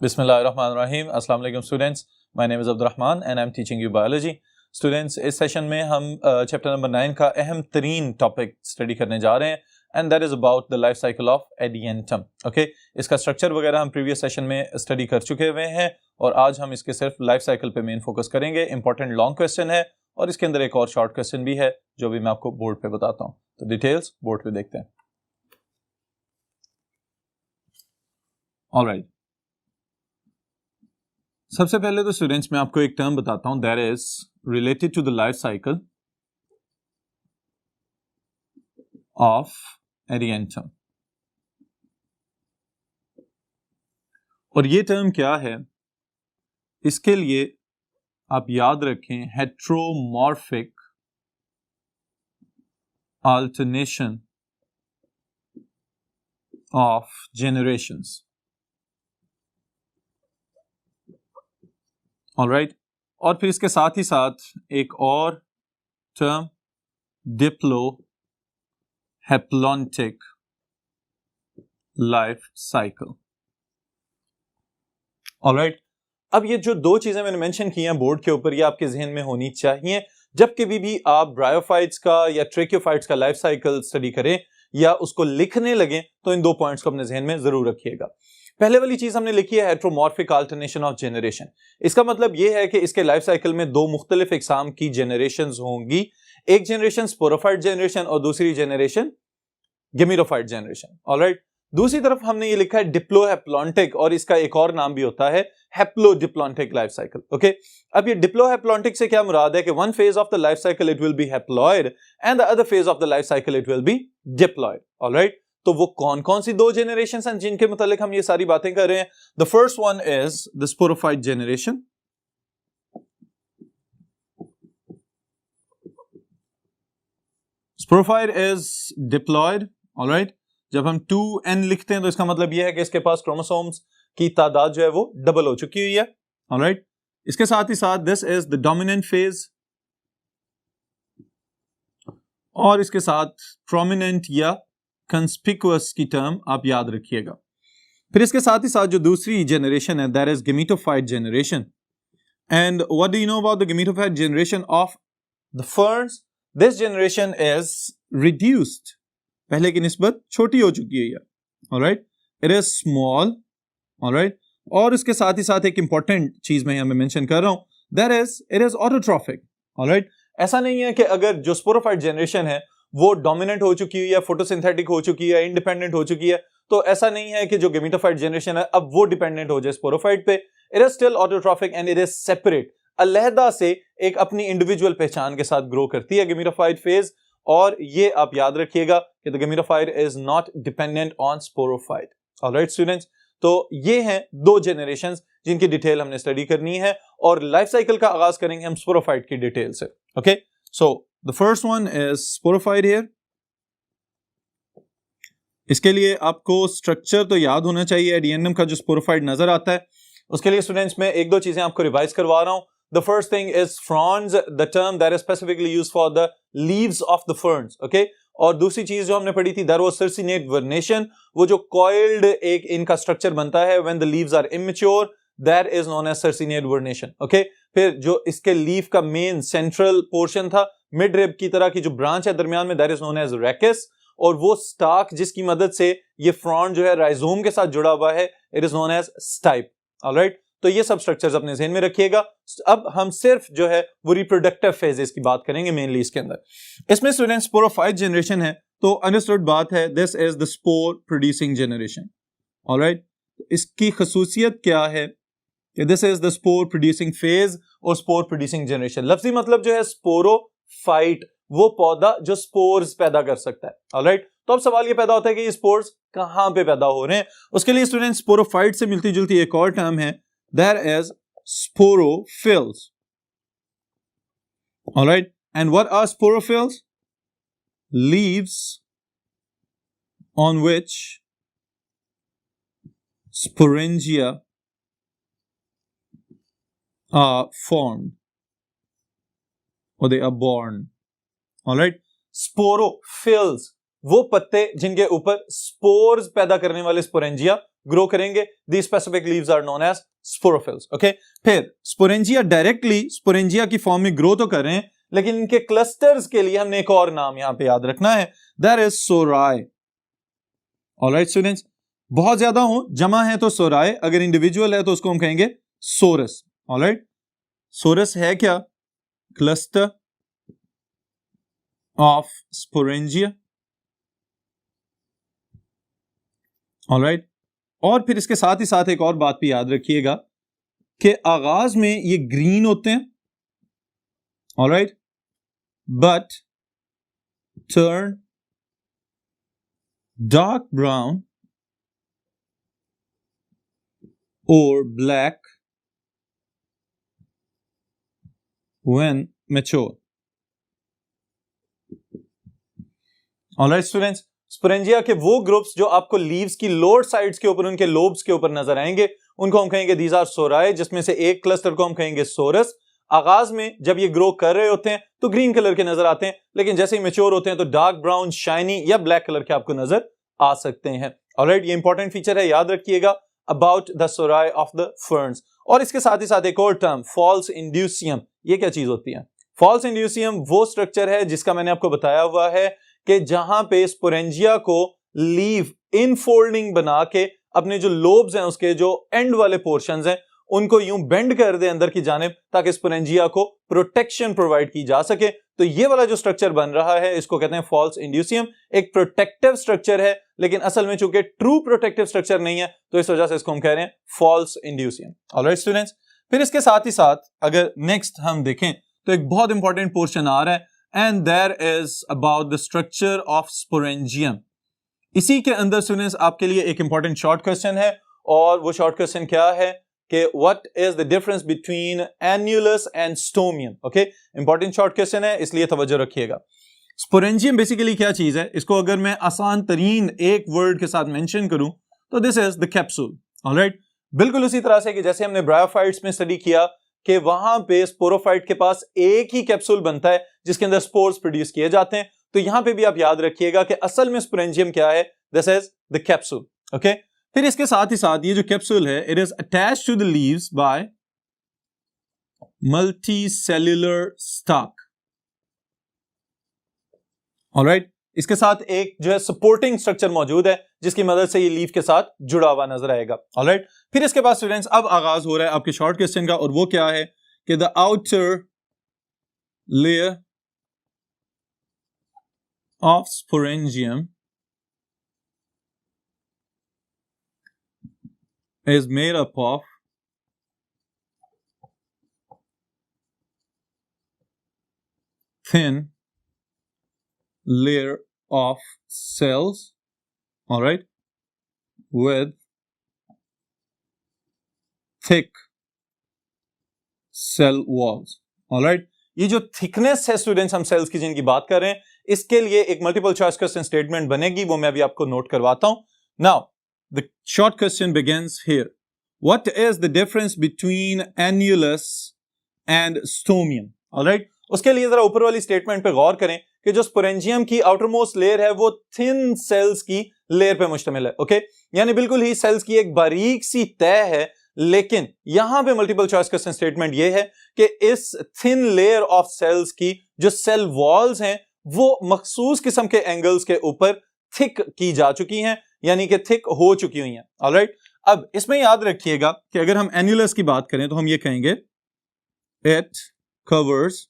बिस्मिल्लाहिर्रहमानिर्रहीम। अस्सलाम वालेकुम students, my name is Abdurrahman and I am teaching you biology. Students, इस सेशन में हम चैप्टर नंबर 9 का अहम तरीन टॉपिक स्टडी करने जा रहे हैं and that is about the life cycle of Adiantum. Okay, इसका स्ट्रक्चर वगैरह हम प्रीवियस सेशन में स्टडी कर चुके हुए हैं और आज हम इसके सिर्फ लाइफ साइकिल पे मेन फोकस करेंगे। इंपॉर्टेंट लॉन्ग क्वेश्चन है और इसके अंदर एक और शॉर्ट क्वेश्चन भी है जो भी मैं आपको बोर्ड पे बताता हूँ। तो डिटेल्स बोर्ड पे देखते हैं। ऑलराइट, सबसे पहले तो स्टूडेंट्स मैं आपको एक टर्म बताता हूं that is related to the life cycle of Adiantum. और ये टर्म क्या है, इसके लिए आप याद रखें heteromorphic alternation of generations. Alright, और फिर इसके साथ ही साथ एक और term Diplo haplontic life cycle. Alright, अब ये जो दो चीजें मैंने मेंशन की हैं बोर्ड के ऊपर, ये आपके जहन में होनी चाहिए जब कभी भी आप ब्रायोफाइट्स का या ट्रेक्योफाइट्स का लाइफ साइकिल स्टडी करें या उसको लिखने लगे तो इन दो पॉइंट्स को अपने जहन में जरूर रखिएगा। पहले वाली चीज हमने लिखी है हेट्रोमॉर्फिक अल्टरनेशन ऑफ जेनरेशन। इसका मतलब यह है कि इसके लाइफ साइकिल में दो मुख्तलिफ इकसाम की जेनरेशंस होंगी। एक जनरेशन स्पोरोफाइट जनरेशन और दूसरी जनरेशन गेमिटोफाइट जनरेशन। ऑलराइट, दूसरी तरफ हमने ये लिखा है डिप्लोहैप्लॉन्टिक और इसका एक और नाम भी होता है हैप्लोडिप्लॉन्टिक लाइफ साइकिल। ओके, अब ये डिप्लोहैप्लॉन्टिक से क्या मुराद है कि one phase of the life cycle it will B haploid and the other phase of the life cycle it will B diploid. Alright, तो वो कौन कौन सी दो जेनरेशंस हैं जिनके मुतालिक हम ये सारी बातें कर रहे हैं? The first one is the sporophyte generation. Sporophyte is diploid. Alright, जब हम 2n लिखते हैं तो इसका मतलब यह है कि इसके पास क्रोमोसोम्स की तादाद जो है वो डबल हो चुकी हुई है। ऑलराइट, इसके साथ ही साथ this is the dominant phase और इसके साथ प्रोमिनेंट या कंस्पिकुअस की टर्म आप याद रखिएगा। फिर इसके साथ ही साथ जो दूसरी जनरेशन है that is gametophyte generation. And what do you know about the gametophyte generation of the ferns? This generation is reduced, पहले की निस्बत छोटी हो चुकी है। Alright, it is small. Alright, और इसके साथ ही साथ एक इंपॉर्टेंट चीज मैं यहां पे मेंशन कर रहा हूं that is it is autotrophic. Alright, ऐसा नहीं है कि अगर जो स्पोरोफाइट जनरेशन है वो डोमिनेंट हो चुकी है या फोटोसिंथेटिक हो चुकी है, इंडिपेंडेंट हो चुकी है, तो ऐसा नहीं है कि जो गेमिटोफाइट जनरेशन है अब वो डिपेंडेंट हो जाए स्पोरोफाइट पे। It is still autotrophic and it is separate, अलहदा से एक अपनी इंडिविजुअल पहचान के साथ ग्रो करती है गेमिटोफाइट फेज। और ये आप याद रखिएगा कि the gametophyte is not dependent on sporophyte. Alright students, तो ये हैं दो जनरेशंस जिनकी डिटेल हमने स्टडी करनी है और लाइफ साइकिल का आगाज करेंगे हम स्पोरोफाइट की डिटेल से। Okay, so the first one is sporophyte here. इसके लिए आपको स्ट्रक्चर तो याद होना चाहिए एडियंटम का जो स्पोरोफाइट नजर आता है। उसके लिए स्टूडेंट्स मैं एक दो चीजें आपको रिवाइज करवा रहा हूं। The first thing is fronds, the term that is specifically used for the leaves of the ferns. Okay, और दूसरी चीज जो हमने पढ़ी थी that was circinate vernation, वो जो coiled एक इनका स्ट्रक्चर बनता है when the leaves are immature, that is known as circinate vernation. Okay, फिर जो इसके लीफ का मेन सेंट्रल पोर्शन था मिड रिब की तरह की जो ब्रांच है दरमियान में, that is known as rachis, और वो स्टाक जिसकी मदद से ये फ्रॉन्ड जो है राइजोम के साथ जुड़ा हुआ है, it is known as stipe. Alright, तो ये सब स्ट्रक्चर्स अपने ज़हन में रखिएगा। अब हम सिर्फ जो है वो रिप्रोडक्टिव फेजेस की बात करेंगे मेनली इसके अंदर। इसमें स्टूडेंट स्पोरोफाइट जनरेशन है तो अंडरस्टूड बात है this is the spore producing generation. Alright, इसकी खसूसियत क्या है कि this is the spore producing phase और स्पोर प्रोड्यूसिंग जनरेशन। लफ्जी मतलब जो है स्पोरोफाइट, वो पौधा जो स्पोर्स पैदा कर सकता है। ऑलराइट, तो अब सवाल ये पैदा होता है कि ये स्पोर्स कहां पे पैदा हो रहे हैं। उसके लिए स्टूडेंट स्पोरोफाइट से मिलती जुलती एक और टर्म है that is sporophylls. All right, and what are sporophylls? Leaves on which sporangia are formed or they are born. All right, sporophylls वो पत्ते जिनके ऊपर स्पोर्स पैदा करने वाले स्पोरेंजिया ग्रो करेंगे. The specific leaves are known as sporophylls. Okay, फिर sporangia directly sporangia की फॉर्म में ग्रो तो कर रहे हैं, लेकिन इनके क्लस्टर्स के लिए हमने एक और नाम यहां पे याद रखना है, दैट इज सोराय. ऑलराइट स्टूडेंट्स, बहुत ज्यादा हो, जमा है तो सोराय, अगर इंडिविजुअल है तो उसको हम कहेंगे सोरस. ऑलराइट, सोरस है क्या? Cluster of sporangia. ऑलराइट, और फिर इसके साथ ही साथ एक और बात भी याद रखिएगा कि आगाज में ये ग्रीन होते हैं. Alright, but turn dark brown और black when mature. Alright students, sporangia के वो ग्रुप्स जो आपको लीव्स की लोअर साइड्स के ऊपर, उनके लोब्स के ऊपर नजर आएंगे, उनको हम कहेंगे दीज आर सोराय, जिसमें से एक क्लस्टर को हम कहेंगे सोरस. आगाज में जब ये ग्रो कर रहे होते हैं तो ग्रीन कलर के नजर आते हैं, लेकिन जैसे ही मेच्योर होते हैं तो डार्क ब्राउन, शाइनी या ब्लैक कलर के आपको नजर आ सकते हैं. ऑलराइट, ये इंपॉर्टेंट फीचर है, याद रखिएगा about the sori of the ferns. और इसके साथ ही साथ एक और टर्म, फॉल्स इंड्यूसियम. ये क्या चीज होती है? फॉल्स इंड्यूसियम वो स्ट्रक्चर है जिसका मैंने आपको बताया हुआ है कि जहां पे स्पोरेंजिया को लीव इनफोल्डिंग बना के अपने जो लोब्स हैं, उसके जो एंड वाले पोर्शंस हैं, उनको यूं बेंड कर दे अंदर की जानिब, ताकि स्पोरेंजिया को प्रोटेक्शन प्रोवाइड की जा सके. तो ये वाला जो स्ट्रक्चर बन रहा है, इसको कहते हैं फॉल्स इंड्यूसियम. एक प्रोटेक्टिव स्ट्रक्चर है, लेकिन असल में चूंकि ट्रू प्रोटेक्टिव स्ट्रक्चर नहीं है, तो इस वजह से इसको हम कह रहे हैं फॉल्स इंड्यूसियम. ऑलराइट स्टूडेंट्स, फिर इसके साथ ही साथ अगर नेक्स्ट हम देखें तो एक बहुत इंपॉर्टेंट पोर्शन आ रहा है, and there is about the structure of sporangium. इसी के अंदर स्टूडेंट्स आपके लिए एक इंपॉर्टेंट शॉर्ट क्वेश्चन है, और वो शॉर्ट क्वेश्चन क्या है कि what is the difference between annulus and stomium. Okay, important short question है, इसलिए तवज्जो रखिएगा. स्पोरेंजियम बेसिकली क्या चीज है, इसको अगर मैं आसान तरीन एक वर्ड के साथ मेंशन करूं तो this is the capsule. Alright, बिल्कुल उसी तरह से कि जैसे हमने ब्रायोफाइट्स में स्टडी किया कि वहां पे स्पोरोफाइट के पास एक ही कैप्सूल बनता है जिसके अंदर स्पोर्स प्रोड्यूस किए जाते हैं, तो यहां पे भी आप याद रखिएगा कि असल में स्पोरेंजियम क्या है, this is the capsule. Okay, फिर इसके साथ ही साथ ये जो कैप्सूल है, it is attached to the leaves by multicellular stalk. Alright, इसके साथ एक जो है सपोर्टिंग स्ट्रक्चर मौजूद है, जिसकी मदद से ये लीफ के साथ जुड़ा हुआ नजर आएगा. ऑलराइट, फिर इसके बाद स्टूडेंट्स अब आगाज हो रहा है आपके शॉर्ट क्वेश्चन का, और वो क्या है कि the outer layer of sporangium is made up of thin layer of cells, all right, with thick cell walls. all right, ये जो थिकनेस है स्टूडेंट्स हम सेल्स की जिनकी बात कर रहे हैं, इसके लिए एक मल्टीपल चॉइस क्वेश्चन स्टेटमेंट बनेगी, वो मैं अभी आपको नोट करवाता हूं. Now the short question begins here. What is the difference between annulus and stomium? all right, उसके लिए जरा ऊपर वाली स्टेटमेंट पे गौर करें कि जो स्पोरेंजियम की आउटर मोस्ट लेयर है वो थिन सेल्स की लेयर पे मुश्तमिल है. ओके, यानी बिल्कुल ही सेल्स की एक बारीक सी तय है, लेकिन यहां पे मल्टीपल चॉइस क्वेश्चन स्टेटमेंट ये है कि इस थिन लेयर ऑफ सेल्स की जो सेल वॉल्स हैं वो मखसूस किस्म के एंगल्स के ऊपर थिक की जा चुकी हैं, यानी कि थिक हो चुकी हुई हैं. ऑलराइट, अब इसमें याद रखिएगा कि अगर हम एन्युलस की बात करें तो हम ये कहेंगे it covers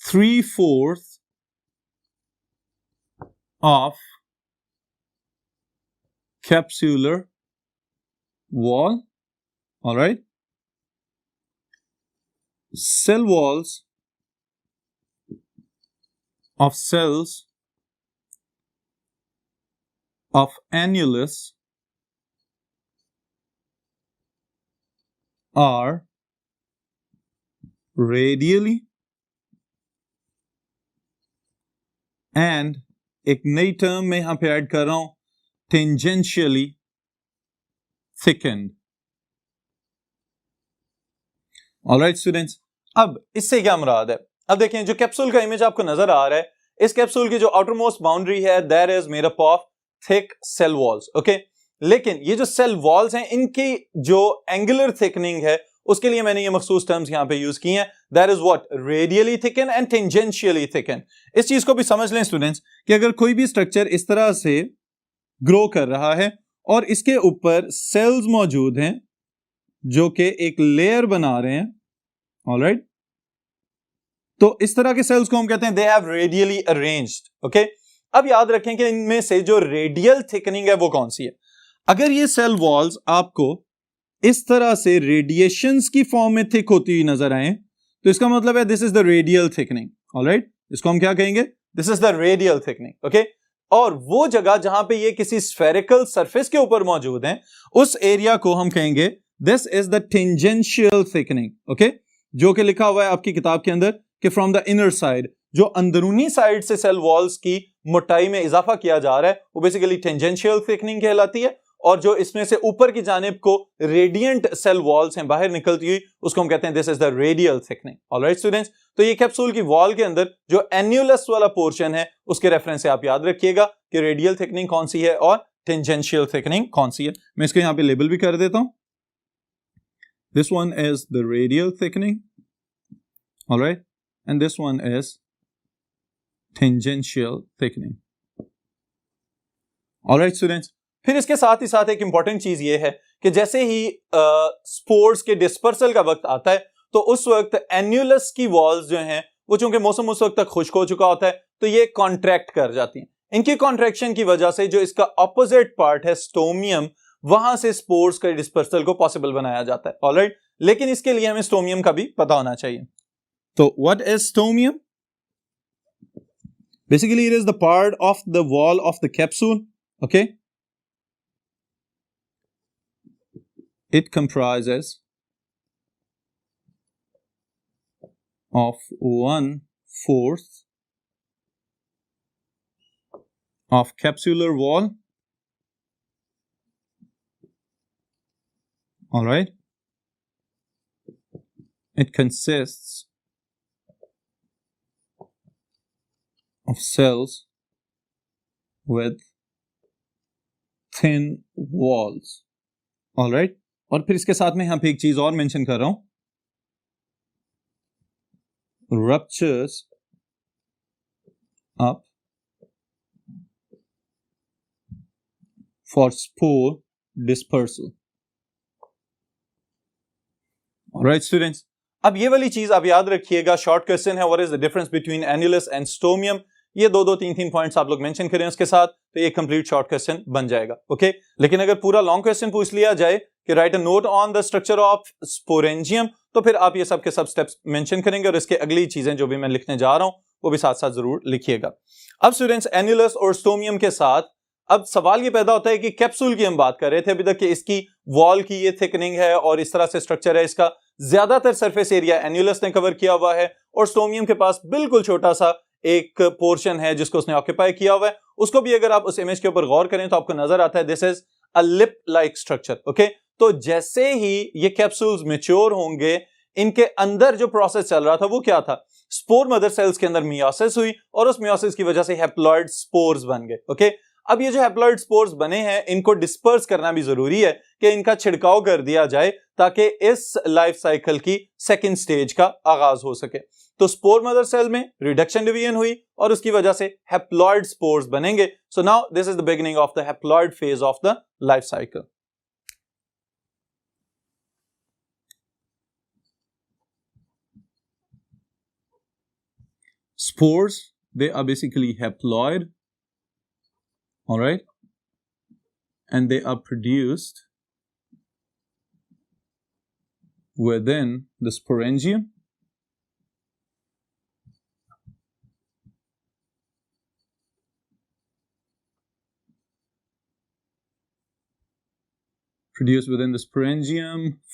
3/4 of capsular wall. all right, cell walls of cells of annulus are radially and एक नई टर्म में यहां पे ऐड कर रहा हूं, tangentially thickened. alright students, अब इससे क्या मुराद है? अब देखें, जो कैप्सूल का इमेज आपको नजर आ रहा है, इस कैप्सूल की जो आउटर मोस्ट बाउंड्री है, that is made up of thick cell walls, okay. लेकिन ये जो सेल वॉल्स हैं इनकी जो एंगुलर थिकनिंग है उसके लिए मैंने ये मखसूस टर्म्स यहां पे यूज की हैं, that is what, radially thicken and tangentially thicken. इस चीज को भी समझ लें स्टूडेंट्स कि अगर कोई भी स्ट्रक्चर इस तरह से ग्रो कर रहा है और इसके ऊपर सेल्स मौजूद हैं जो कि एक लेयर बना रहे हैं, ऑलराइट, तो इस तरह के सेल्स को हम कहते हैं they have radially arranged, okay. अब याद रखें कि इनमें से जो रेडियल थिकनिंग है वो कौन सी है। अगर ये सेल वॉल्स आपको इस तरह से रेडिएशंस की फॉर्म में थिक होती हुई नजर आए तो इसका मतलब है this is the radial thickening, alright. इसको हम क्या कहेंगे, this is the radial thickening, okay. और वो जगह जहां पे ये किसी स्फेरिकल सरफेस के ऊपर मौजूद हैं उस एरिया को हम कहेंगे this is the tangential thickening, okay. जो कि लिखा हुआ है आपकी किताब के अंदर कि फ्रॉम द इनर साइड, जो अंदरूनी साइड से सेल वॉल्स की मोटाई में इजाफा किया जा रहा है वो बेसिकली टेंजेंशियल थिकनिंग कहलाती है। और जो इसमें से ऊपर की जानिब को रेडिएंट सेल वॉल्स हैं बाहर निकलती हुई उसको हम कहते हैं this is the radial thickening, alright students. तो ये कैप्सूल की वॉल के अंदर जो एन्युलस वाला पोर्शन है उसके रेफरेंस से आप याद रखिएगा कि रेडियल थिकनिंग कौन सी है और टेंजेंशियल थिकनिंग कौन सी है। मैं इसको यहां पे लेबल भी कर देता हूं, this one is the radial thickening, alright, and this one is tangential thickening. All right students, फिर इसके साथ ही साथ एक इंपॉर्टेंट चीज ये है कि जैसे ही स्पोर्स के डिस्पर्सल का वक्त आता है तो उस वक्त एन्युलस की वॉल्स जो हैं वो चूंकि मौसम उस वक्त तक खुश्क हो चुका होता है तो ये कॉन्ट्रैक्ट कर जाती हैं। इनकी कॉन्ट्रैक्शन की वजह से जो इसका ऑपोजिट पार्ट है स्टोमियम, वहां से स्पोर्स के डिस्पर्सल को पॉसिबल बनाया जाता है, ऑलराइट। लेकिन इसके लिए हमें स्टोमियम का भी पता होना चाहिए। So what is stomium? Basically it is the part of the wall of the capsule, okay. It comprises of 1/4 of capsular wall, all right. It consists of cells with thin walls, all right. और फिर इसके साथ में यहां पे एक चीज और मेंशन कर रहा हूं, ruptures up for spore dispersal, all right students। अब ये वाली चीज आप याद रखिएगा, शॉर्ट क्वेश्चन है, what is the difference between annulus and stomium. ये दो तीन पॉइंट्स आप लोग मेंशन करें उसके साथ तो ये कंप्लीट शॉर्ट क्वेश्चन बन जाएगा, ओके। लेकिन अगर पूरा लॉन्ग क्वेश्चन पूछ लिया जाए कि right a note on the structure of sporangium तो फिर आप ये सब के सब स्टेप्स मेंशन करेंगे और इसके अगली चीजें जो भी मैं लिखने जा रहा हूं वो भी साथ साथ जरूर लिखिएगा। अब स्टूडेंट्स एन्युलस और स्टोमियम के साथ अब सवाल ये पैदा होता है कि कैप्सूल की हम बात कर रहे थे अभी तक कि इसकी वॉल की ये थिकनिंग है और इस तरह से स्ट्रक्चर है, इसका ज्यादातर सरफेस एरिया एन्युलस ने कवर किया हुआ है और स्टोमियम के पास बिल्कुल छोटा सा एक पोर्शन है जिसको उसने ऑक्यूपाई किया हुआ है। उसको भी अगर आप उस इमेज के ऊपर गौर करें तो आपको नजर आता है this is a lip like structure, okay. तो जैसे ही ये कैप्सूल्स मैच्योर होंगे इनके अंदर जो प्रोसेस चल रहा था वो क्या था, स्पोर मदर सेल्स के अंदर मियोसिस हुई और उस मियोसिस की वजह से हैप्लॉइड स्पोर्स बन गए, ओके। अब ये जो हैप्लॉइड स्पोर्स बने हैं इनको डिस्पर्स करना भी जरूरी है कि इनका छिड़काव कर दिया जाए ताकि इस लाइफ साइकिल की सेकंड स्टेज का आगाज हो सके। तो स्पोर मदर सेल में रिडक्शन डिवीजन हुई और उसकी वजह से हैप्लॉइड स्पोर्स बनेंगे। So now this is the beginning of the haploid phase of the life cycle. Spores, they are basically haploid, all right, and they are produced within the sporangium,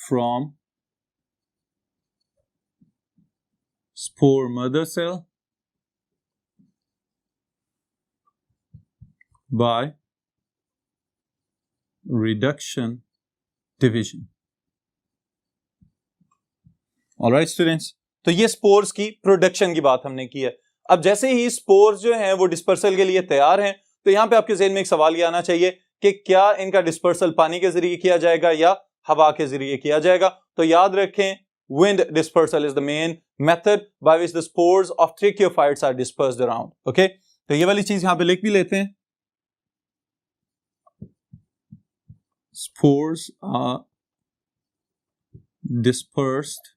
from spore mother cell by reduction division. Alright students, तो ये spores की production की बात हमने की है। अब जैसे ही स्पोर्स जो हैं वो डिस्पर्सल के लिए तैयार हैं तो यहां पे आपके ज़हन में एक सवाल ये आना चाहिए कि क्या इनका डिस्पर्सल पानी के जरिए किया जाएगा या हवा के जरिए किया जाएगा। तो याद रखें, wind dispersal is the main method by which the spores of tracheophytes are dispersed around. Okay, तो ये वाली चीज यहां पे लिख भी लेते हैं, spores are dispersed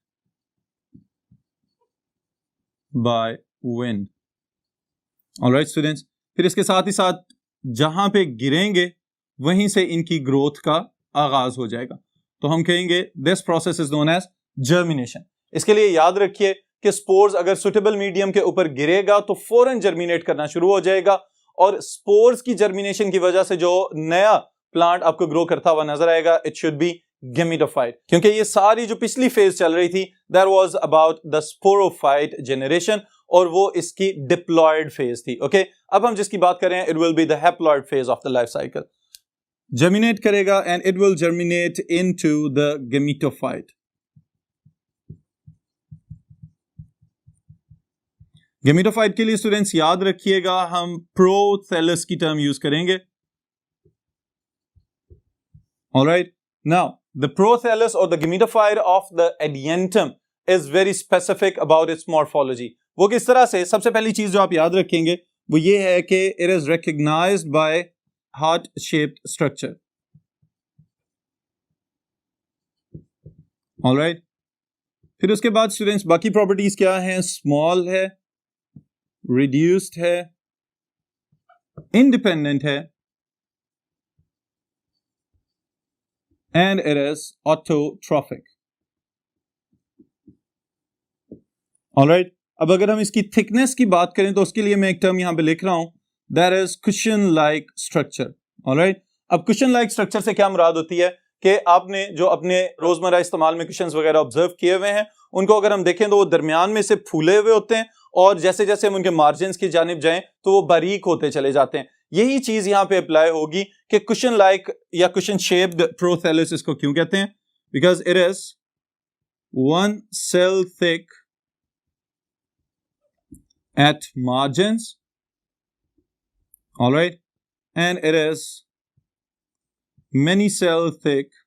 by wind. Alright students, फिर इसके साथ ही साथ जहां पे गिरेंगे वहीं से इनकी ग्रोथ का आगाज हो जाएगा, तो हम कहेंगे this process is known as germination. इसके लिए याद रखिए कि स्पोर्स अगर सुटेबल मीडियम के ऊपर गिरेगा तो फौरन जर्मिनेट करना शुरू हो जाएगा, और स्पोर्स की जर्मिनेशन की वजह से जो नया प्लांट आपको ग्रो करता हुआ नजर आएगा, इट शुड बी गेमिटोफाइट, क्योंकि ये सारी जो पिछली फेज चल रही थी that was about the sporophyte generation, और वो इसकी डिप्लॉयड फेज थी। ओके, अब हम जिसकी बात कर रहे हैं, it will be the haploid phase of the life cycle. Germinate करेगा and it will germinate into the gametophyte. Gametophyte के लिए स्टूडेंट्स याद रखिएगा हम प्रोथैलस की टर्म यूज करेंगे। ऑलराइट, नाउ द प्रोथैलस और the gametophyte of the adiantum is very specific about its morphology. वो किस तरह से, सबसे पहली चीज जो आप याद रखेंगे वो ये है कि it is recognised by heart shaped structure. Alright, फिर उसके बाद स्टूडेंट्स बाकी प्रॉपर्टीज क्या हैं, स्मॉल है, रिड्यूस्ड है, इंडिपेंडेंट है, and it is autotrophic. Alright, अब अगर हम इसकी थिकनेस की बात करें तो उसके लिए मैं एक टर्म यहां पे लिख रहा हूं, that is cushion like structure. Alright, अब कुशन लाइक स्ट्रक्चर से क्या मुराद होती है कि आपने जो अपने रोजमर्रा इस्तेमाल में कुशन्स वगैरह ऑब्जर्व किए हुए हैं, उनको अगर हम देखें तो वो दरमियान में से फूले हुए होते हैं, और जैसे जैसे हम उनके मार्जिन की जानिब जाएं तो वो बारीक होते चले जाते हैं। यही चीज यहां पे अप्लाई होगी कि कुशन लाइक या कुशन शेप्ड प्रोथैलस इसको क्यों कहते हैं, because it is one cell thick at margins, all right, and it is many cell thick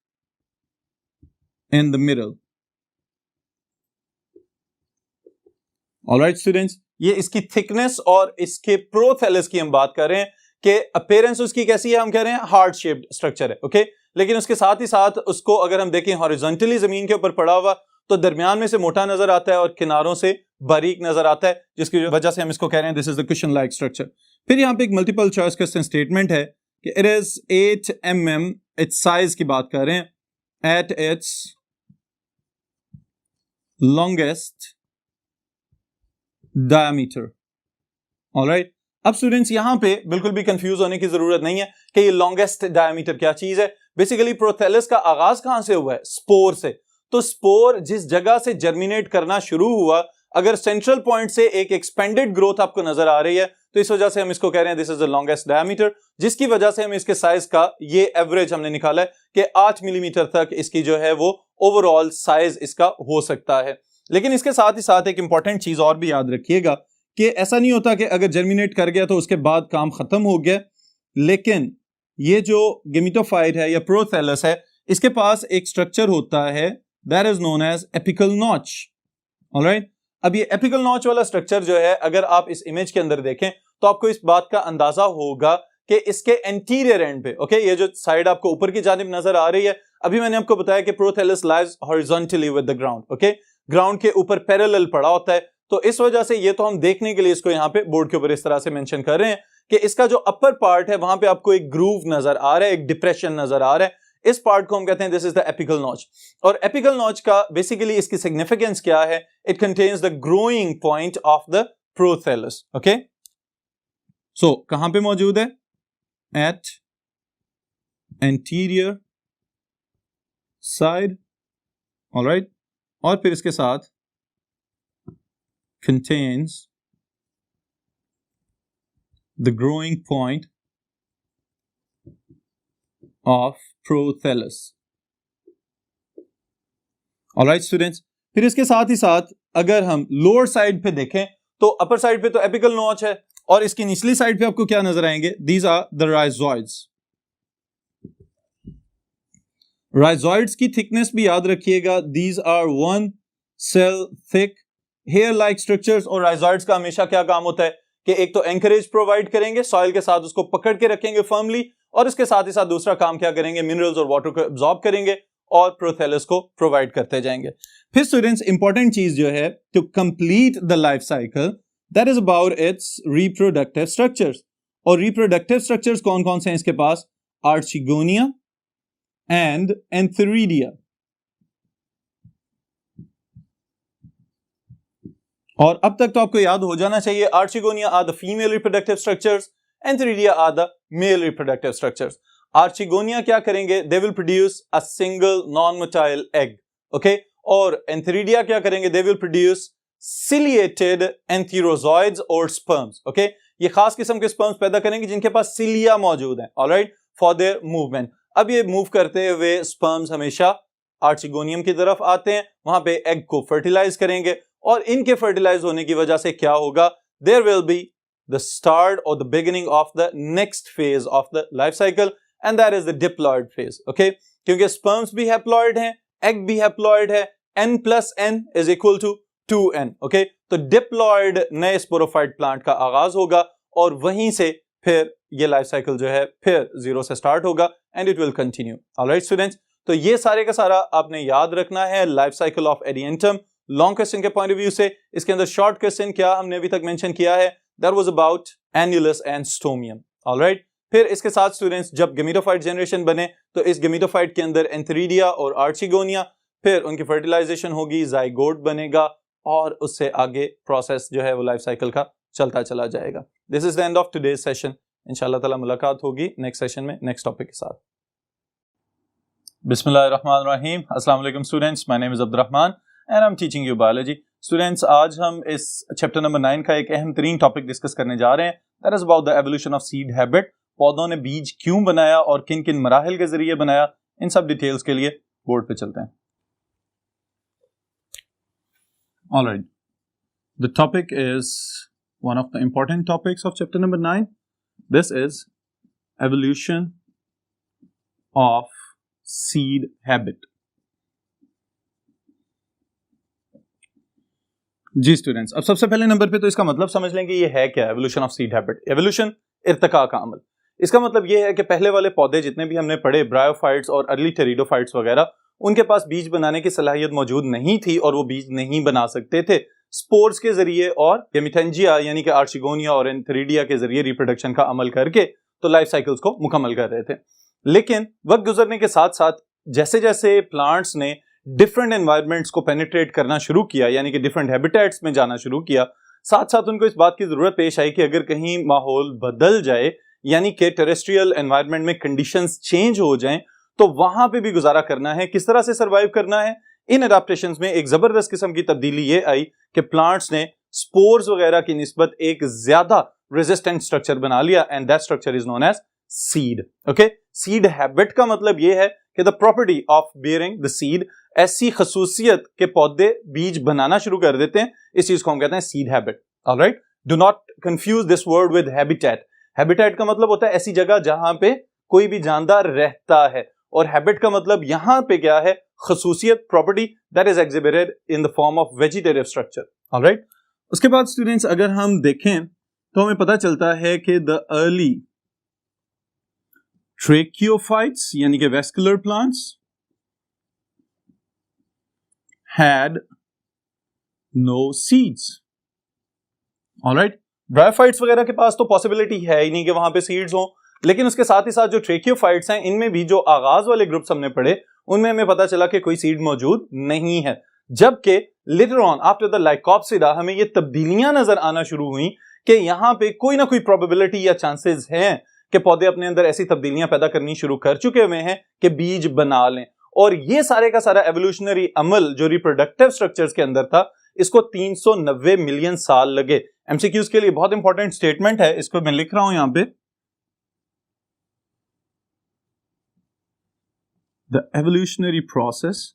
in the middle. all right students, ये इसकी थिकनेस और इसके प्रोथैलस की हम बात कर रहे हैं कि अपीयरेंस उसकी कैसी है, हम कह रहे हैं हार्ट शेप्ड स्ट्रक्चर है। ओके, लेकिन उसके साथ ही साथ उसको अगर हम देखें हॉरिजॉन्टली जमीन के ऊपर पड़ा हुआ, तो दरमियान में से मोटा नजर आता है और किनारों से बारीक नजर आता है, जिसकी वजह से हम इसको कह रहे हैं this is the cushion like structure. फिर यहां पे एक मल्टीपल चॉइस क्वेश्चन स्टेटमेंट है कि it is 8 mm, it's size की बात कर रहे हैं, at its longest diameter. Alright, अब स्टूडेंट्स यहां पे बिल्कुल भी कंफ्यूज होने की जरूरत नहीं है कि ये लॉन्गेस्ट डायमीटर क्या चीज है। बेसिकली प्रोथैलस का आगाज कहां से हुआ है, स्पोर से। तो स्पोर जिस जगह से जर्मिनेट करना शुरू हुआ, अगर सेंट्रल पॉइंट से एक एक्सपेंडेड ग्रोथ आपको नजर आ रही है, तो इस वजह से हम इसको कह रहे हैं this is the longest diameter, जिसकी वजह से हम इसके साइज का ये एवरेज हमने निकाला है कि 8 मिलीमीटर तक इसकी जो है वो ओवरऑल साइज इसका हो सकता है। लेकिन इसके साथ ही साथ एक इंपॉर्टेंट चीज और भी याद रखिएगा कि ऐसा नहीं होता कि अगर जर्मिनेट कर गया तो उसके बाद काम खत्म हो गया, लेकिन ये जो गेमिटोफाइट है या प्रोथैलस है, इसके पास एक स्ट्रक्चर होता है that is known as apical notch. Alright, अब ये एपिकल नॉच वाला स्ट्रक्चर जो है, अगर आप इस इमेज के अंदर देखें तो आपको इस बात का अंदाजा होगा कि इसके एंटीरियर एंड पे, ओके, ये जो साइड आपको ऊपर की जानिब नजर आ रही है, अभी मैंने आपको बताया कि prothallus lies horizontally with the ground. Okay, ground के ऊपर पैरेलल पड़ा होता है, तो इस वजह से ये तो हम देखने के लिए इसको यहाँ पे बोर्ड के ऊपर इस तरह से मेंशन कर रहे हैं कि इसका जो अपर पार्ट है वहां पे आपको एक ग्रूव नजर आ रहा है, एक डिप्रेशन नजर आ रहा है, इस पार्ट को हम कहते हैं this is the apical notch. और एपिकल नॉच का बेसिकली इसकी सिग्निफिकेंस क्या है, it contains the growing point of the prothallus. Okay, so कहां पे मौजूद है, एट एंटीरियर साइड। ऑलराइट, और फिर इसके साथ contains the growing point of prothallus. Alright students, फिर इसके साथ ही साथ अगर हम लोअर साइड पे देखें तो अपर साइड पे तो एपिकल नॉच है और इसकी निचली साइड पे आपको क्या नजर आएंगे? These are the rhizoids. Rhizoids की थिकनेस भी याद रखिएगा, these are 1 cell thick hair like structures. और राइजोइड्स का हमेशा क्या काम होता है कि एक तो एंकरेज प्रोवाइड करेंगे, सॉइल के साथ उसको पकड़ के रखेंगे फर्मली, और इसके साथ ही साथ दूसरा काम क्या करेंगे? मिनरल्स और वाटर को एब्जॉर्ब करेंगे और प्रोथेलस को प्रोवाइड करते जाएंगे। फिर स्टूडेंट्स इंपॉर्टेंट चीज जो है to complete the life cycle, that is about its reproductive structures. और रिप्रोडक्टिव स्ट्रक्चर्स कौन कौन से हैं इसके पास? Archegonia and antheridia. और अब तक तो आपको याद हो जाना चाहिए, archegonia are the female reproductive structures, antheridia are the male reproductive structures. Archegonia क्या करेंगे? They will produce a single non motile egg, okay. और एंथेरिडिया क्या करेंगे? They will produce ciliated antherozoids और स्पर्म्स, ओके। ये खास किस्म के स्पर्म्स पैदा करेंगे जिनके पास सिलिया मौजूद है, ऑलराइट, फॉर देयर मूवमेंट। अब ये मूव करते हुए स्पर्म्स हमेशा आर्चिगोनियम की तरफ आते हैं, वहां पे एग को फर्टिलाइज करेंगे, और इनके फर्टिलाइज होने की वजह से क्या होगा? There will be the start और the beginning of the next phase of the life cycle, and that is the diploid phase, okay. क्योंकि स्पर्म्स भी हैप्लॉयड हैं, एग भी हैप्लॉयड है, n + n is equal to 2n, okay. तो diploid नए sporophyte plant का आगाज होगा, और वहीं से फिर ये लाइफ साइकिल जो है फिर 0 से स्टार्ट होगा, and it will continue. Alright students, तो ये सारे का सारा आपने याद रखना है life cycle of Adiantum. Long question के पॉइंट ऑफ व्यू से इसके अंदर शॉर्ट क्वेश्चन क्या हमने अभी तक मेंशन किया है? That was about annulus and stomium, alright. फिर इसके साथ स्टूडेंट्स जब गेमेटोफाइट जनरेशन बने तो इस गेमेटोफाइट के अंदर एंथेरिडिया और आर्चिगोनिया, फिर उनकी फर्टिलाइजेशन होगी, जाइगोट बनेगा, और उससे आगे प्रोसेस जो है वो लाइफ साइकिल का चलता चला जाएगा। This is the end of today's session. इंशाल्लाह ताला मुलाकात होगी नेक्स्ट सेशन में नेक्स्ट टॉपिक के साथ। बिस्मिल्लाहिर्रहमानिर्रहीम। अस्सलाम वालेकुम students, my name is Abdurrahman and I am teaching you biology. Students, आज हम इस चैप्टर नंबर 9 का एक अहम तरीन टॉपिक डिस्कस करने जा रहे हैं, that is about the evolution of seed habit. पौधों ने बीज क्यों बनाया और किन किन मराहिल के जरिए बनाया, इन सब डिटेल्स के लिए बोर्ड पे चलते हैं। Alright, the topic is one of the important topics of chapter number 9. This is evolution of seed habit. जी स्टूडेंट्स, अब सबसे पहले नंबर पे तो इसका मतलब समझ लें कि ये है क्या evolution of seed habit. Evolution Irtika का अमल। इसका मतलब ये है कि पहले वाले पौधे जितने भी हमने पढ़े, ब्रायोफाइट्स और अर्ली टेरिडोफाइट्स वगैरह, उनके पास बीज बनाने की सलाहियत मौजूद नहीं थी और वो बीज नहीं बना सकते थे। स्पोर्स के जरिए और गेमिटेंजिया यानी कि आर्चिगोनिया और एंथेरिडिया के जरिए रिप्रोडक्शन का अमल करके तो लाइफ साइकिल्स को मुकम्मल कर रहे थे। लेकिन वक्त गुजरने के साथ साथ जैसे जैसे प्लांट्स ने डिफरेंट एनवायरनमेंट्स को पेनिट्रेट करना शुरू किया, यानी कि डिफरेंट हैबिटेट्स में जाना शुरू किया, साथ साथ उनको इस बात की जरूरत पेश आई कि अगर कहीं माहौल बदल जाए, यानी कि टेरेस्ट्रियल एनवायरनमेंट में कंडीशंस चेंज हो जाएं, तो वहां पे भी गुजारा करना है, किस तरह से सरवाइव करना है। इन अडेप्टेशंस में एक जबरदस्त किस्म की तब्दीली ये आई कि प्लांट्स ने स्पोर्स वगैरह की निस्बत एक ज्यादा रेजिस्टेंट स्ट्रक्चर बना लिया, and that structure is known as seed, okay. Seed habit का मतलब ये है कि the property of bearing the seed, ऐसी खसूसियत के पौधे बीज बनाना शुरू कर देते हैं, इस चीज को हम कहते हैं seed habit, alright. Do not confuse this word with habitat. Habitat का मतलब होता है ऐसी जगह जहां पे कोई भी जानदार रहता है, और हैबिट का मतलब यहां पे क्या है? खसूसियत, property that is exhibited in the form of vegetative structure, alright. उसके बाद स्टूडेंट्स अगर हम देखें तो हमें पता चलता है कि द अर्ली ट्रेकियोफाइट्स यानी कि vascular plants had no seeds, alright। Bryophytes वगैरह के पास तो पॉसिबिलिटी है ही नहीं कि वहां पे सीड्स हों, लेकिन उसके साथ ही साथ जो ट्रेकियोफाइट्स हैं, इनमें भी जो आगाज वाले ग्रुप्स हमने पढ़े, उनमें हमें पता चला कि कोई सीड मौजूद नहीं है। जबकि later on after the Lycopsida हमें ये तब्दीलियां नजर आना शुरू हुई कि यहां पे कोई ना कोई प्रोबेबिलिटी या चांसेस हैं कि पौधे अपने अंदर ऐसी तब्दीलियां पैदा करनी शुरू कर चुके हुए हैं कि बीज बना लें। और ये सारे का सारा एवोल्यूशनरी अमल जो रिप्रोडक्टिव स्ट्रक्चर्स के अंदर था, इसको 390 मिलियन साल लगे। एमसीक्यूज के लिए बहुत इंपॉर्टेंट स्टेटमेंट है, इसको मैं लिख रहा हूं यहां पे। The evolutionary process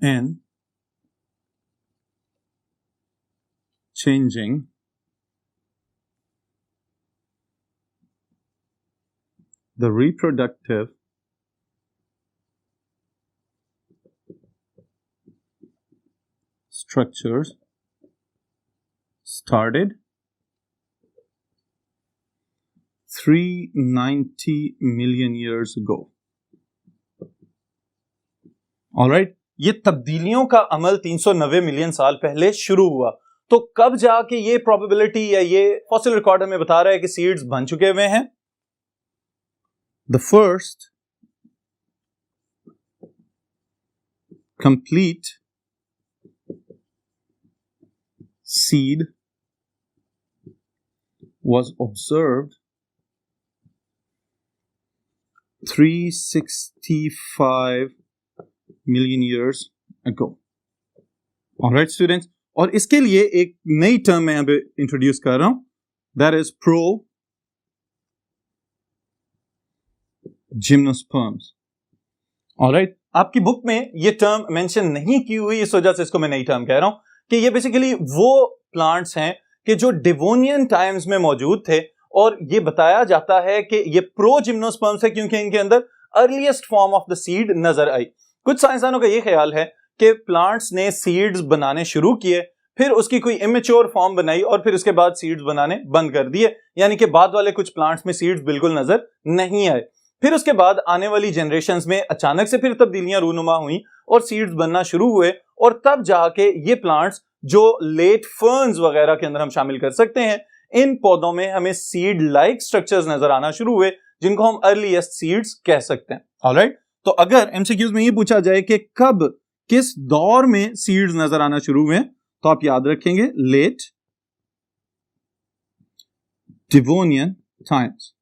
in changing the reproductive structures started 390 million years ago. Alright, ये तब्दीलियों का अमल 390 मिलियन साल पहले शुरू हुआ. तो कब जाके ये प्रोबेबिलिटी या ये फॉसिल रिकॉर्ड हमें बता रहा है कि सीड्स बन चुके हुए हैं? The first complete seed was observed 365 million years ago. Alright students, और इसके लिए एक नई टर्म मैं यहां पे इंट्रोड्यूस कर रहा हूं, that is pro-gymnosperms. Alright, आपकी बुक में ये टर्म मेंशन नहीं की हुई, इस वजह से इसको मैं नई टर्म कह रहा हूं कि ये बेसिकली वो प्लांट्स हैं कि जो डिवोनियन टाइम्स में मौजूद थे, और ये बताया जाता है कि ये प्रो-जिम्नोस्पर्म्स है क्योंकि इनके अंदर earliest form of the seed नजर आई. कुछ साइंसदानों का ये ख्याल है कि प्लांट्स ने सीड्स बनाने शुरू किए, फिर उसकी कोई इमेच्योर फॉर्म बनाई और फिर उसके बाद सीड्स बनाने बंद कर दिए, यानी कि बाद वाले कुछ प्लांट्स में सीड्स बिल्कुल नजर नहीं आए. फिर उसके बाद आने वाली जनरेशंस में अचानक से फिर तब्दीलियां रूनुमा हुई और सीड्स बनना शुरू हुए, और तब जाके ये प्लांट्स जो लेट फर्न्स वगैरह के अंदर हम शामिल कर सकते हैं, इन पौधों में हमें सीड लाइक स्ट्रक्चर्स नजर आना शुरू हुए, जिनको हम अर्लीस्ट सीड्स कह सकते हैं. ऑलराइट, तो अगर एमसीक्यूज में ये पूछा जाए कि कब किस दौर में सीड्स नजर आना शुरू हुए, तो आप याद रखेंगे लेट डिवोनियन टाइम्स.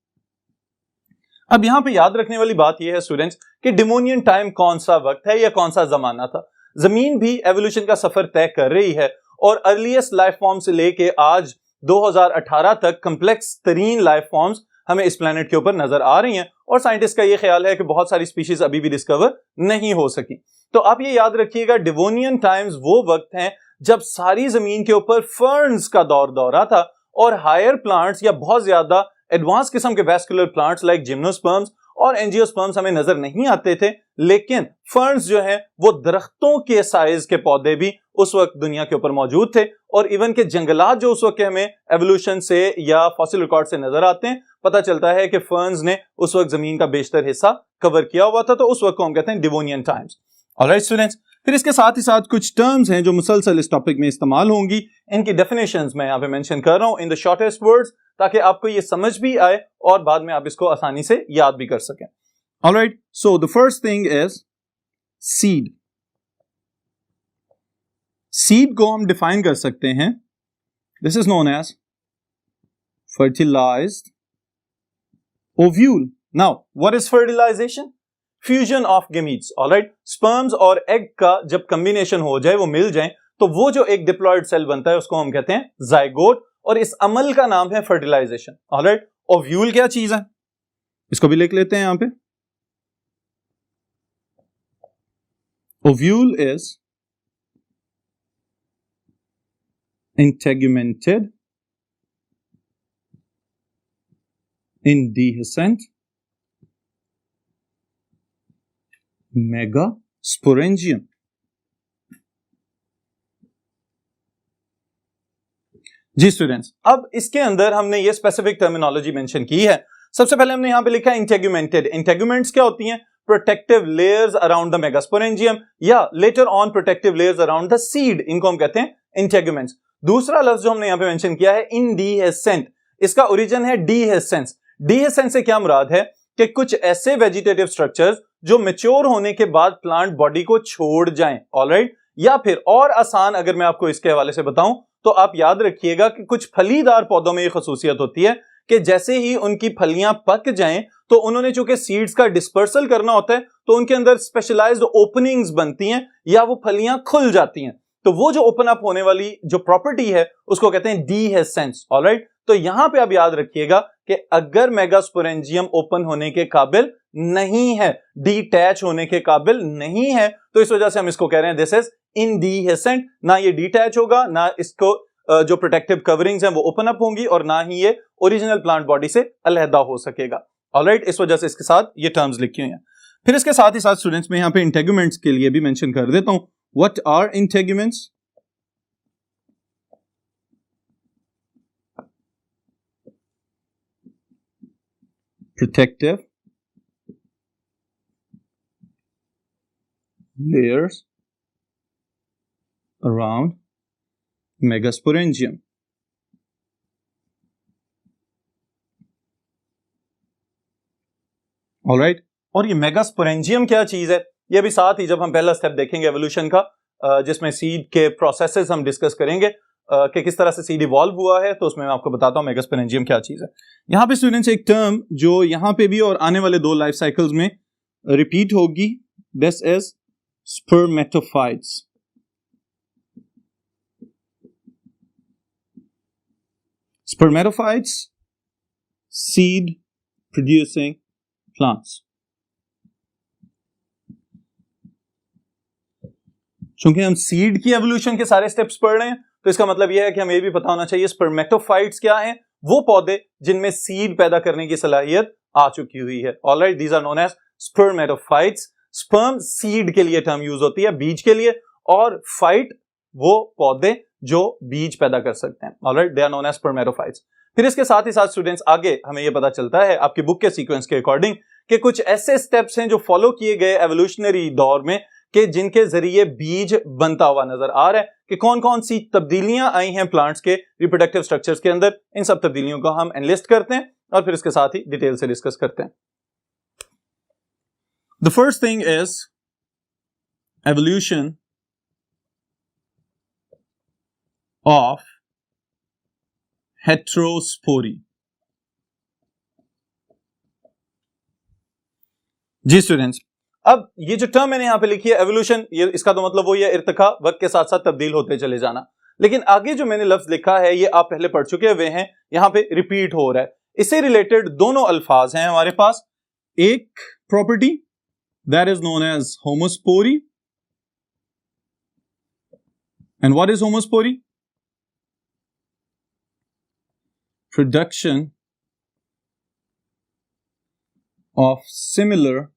अब यहां पे याद रखने वाली बात यह है स्टूडेंट्स कि डिवोनियन टाइम कौन सा वक्त है या कौन सा जमाना था. जमीन भी एवोल्यूशन का सफर तय कर रही है, और अर्लीस्ट लाइफ फॉर्म से लेके आज 2018 तक कॉम्प्लेक्स तरीन लाइफ फॉर्म्स हमें इस प्लेनेट के ऊपर नजर आ रही हैं, और साइंटिस्ट का यह ख्याल है कि बहुत सारी स्पीशीज अभी भी डिस्कवर नहीं हो सकी. तो आप ये याद रखिएगा, डिवोनियन टाइम्स वो वक्त हैं जब सारी जमीन के ऊपर फर्न्स का दौरा था, और हायर प्लांट्स या बहुत ज्यादा एडवांस किस्म के वैस्कुलर प्लांट्स लाइक जिम्नोस्पर्म्स और एंजियोस्पर्म्स हमें नजर नहीं आते थे, लेकिन फर्न्स जो हैं वो दरख्तों के साइज के पौधे भी उस वक्त दुनिया के ऊपर मौजूद थे. और इवन के जंगलात जो उस वक्त के हमें एवोल्यूशन से या फॉसिल रिकॉर्ड से नजर आते हैं, पता चलता है कि फर्न्स ने उस वक्त जमीन का बेशतर हिस्सा कवर किया हुआ था. तो उस वक्त को हम कहते हैं डिवोनियन टाइम्स. ऑलराइट स्टूडेंट्स, फिर इसके साथ ही साथ कुछ टर्म्स हैं जो मुसलसल इस टॉपिक में इस्तेमाल होंगी. इनकी डेफिनेशंस मैं यहाँ पे मेंशन कर रहा हूं इन द शॉर्टेस्ट वर्ड्स, ताकि आपको ये समझ भी आए और बाद में आप इसको आसानी से याद भी कर सकें. Alright, so the first thing is seed. Seed को हम डिफाइन कर सकते हैं, this is known as fertilised ovule. Now what is fertilisation? Fusion of gametes. Alright, sperms और एग का जब कॉम्बिनेशन हो जाए, वो मिल जाए, तो वो जो एक डिप्लॉयड सेल बनता है उसको हम कहते हैं जाइगोट, और इस अमल का नाम है फर्टिलाइजेशन. ऑलराइट, ओव्यूल क्या चीज है, इसको भी लिख लेते हैं यहां पे. Ovule is integumented, indehiscent megasporangium. जी स्टूडेंट्स, अब इसके अंदर हमने ये स्पेसिफिक टर्मिनोलॉजी मेंशन की है. सबसे पहले हमने यहां पे लिखा है इंटेग्यूमेंटेड. इंटेग्यूमेंट्स क्या होती हैं? Protective layers around the megasporangium, या later on protective layers around the seed, इनको हम कहते हैं इंटेग्यूमेंट्स. दूसरा लफ्ज जो हमने यहां पे मेंशन किया है इंडिहेसेंट, इसका ओरिजिन है डीहेसेंस. डीहेसेंस से क्या मुराद है कि कुछ ऐसे वेजिटेटिव स्ट्रक्चर्स जो मैच्योर होने के बाद प्लांट बॉडी को छोड़ जाएं. ऑलराइट, या फिर और आसान अगर मैं आपको इसके हवाले से बताऊं, तो आप याद रखिएगा कि कुछ फलीदार पौधों में ये खसूसियत होती है कि जैसे ही उनकी फलियां पक जाएं, तो उन्होंने चूंकि सीड्स का डिस्पर्सल करना होता है, तो उनके अंदर स्पेशलाइज्ड ओपनिंग्स बनती हैं या वो फलियां खुल जाती हैं. तो वो जो ओपन अप होने वाली जो प्रॉपर्टी है उसको कहते हैं डीहेसेंस. ऑलराइट, तो यहां पे आप याद रखिएगा कि अगर मेगास्पोरेंजियम ओपन होने के काबिल नहीं है, डिटैच होने के काबिल नहीं है, तो इस वजह से हम इसको कह रहे हैं दिस इज इनडीहेसेंट. ना ये डिटैच होगा, ना इसको जो प्रोटेक्टिव कवरिंग्स हैं वो ओपन अप होंगी और ना ही ये ओरिजिनल प्लांट बॉडी से अलहदा हो सकेगा। ऑलराइट, इस वजह से इसके साथ ये टर्म्स लिखी हुई हैं। फिर इसके साथ ही साथ स्टूडेंट्स में यहाँ पे इंटेगुमेंट्स के लिए भी मेंशन कर देता हूं। What are integuments? Protective layers around megasporangium. Alright, और ये मेगास्पोरेंजियम क्या चीज है ये भी साथ ही जब हम पहला स्टेप देखेंगे एवोल्यूशन का, जिसमें सीड के प्रोसेसेस हम डिस्कस करेंगे कि किस तरह से सीड इवॉल्व हुआ है, तो उसमें मैं आपको बताता हूं मेगास्पोरेंजियम क्या चीज है। यहां पे स्टूडेंट्स एक टर्म जो यहां पे भी और आने वाले 2 लाइफ साइकिल्स में रिपीट होगी, this is spermatophytes. Spermatophytes, seed producing plants. चूंकि हम सीड की एवोल्यूशन के सारे स्टेप्स पढ़ रहे हैं तो इसका मतलब यह है कि हमें ये भी पता होना चाहिए स्पर्मेटोफाइट्स क्या हैं, वो पौधे जिनमें सीड पैदा करने की सलाहियत आ चुकी हुई है। Alright, these are known as spermatophytes. Sperm seed के लिए टर्म यूज होती है, बीज के लिए, और फाइट वो पौधे जो बीज पैदा कर सकते हैं। Alright, they are known as spermatophytes. फिर इसके साथ ही साथ स्टूडेंट्स आगे हमें यह पता चलता है आपकी बुक के सीक्वेंस के अकॉर्डिंग कि कुछ ऐसे स्टेप्स हैं जो फॉलो किए गए एवोल्यूशनरी दौर में कि जिनके जरिए बीज बनता हुआ नजर आ रहा है, कि कौन कौन सी तब्दीलियां आई हैं प्लांट्स के रिप्रोडक्टिव स्ट्रक्चर्स के अंदर। इन सब तब्दीलियों को हम एनलिस्ट करते हैं और फिर इसके साथ ही डिटेल से डिस्कस करते हैं। The first thing is evolution of heterospory. जी स्टूडेंट्स, अब ये जो टर्म मैंने यहां पे लिखी है एवोल्यूशन, ये इसका तो मतलब वो ये इर्तिका, वक्त के साथ साथ तब्दील होते चले जाना। लेकिन आगे जो मैंने लफ्ज लिखा है ये आप पहले पढ़ चुके हुए हैं, यहां पे रिपीट हो रहा है। इससे रिलेटेड दोनों अल्फाज हैं हमारे पास। एक property that is known as homospory, and what is homospory? Production of similar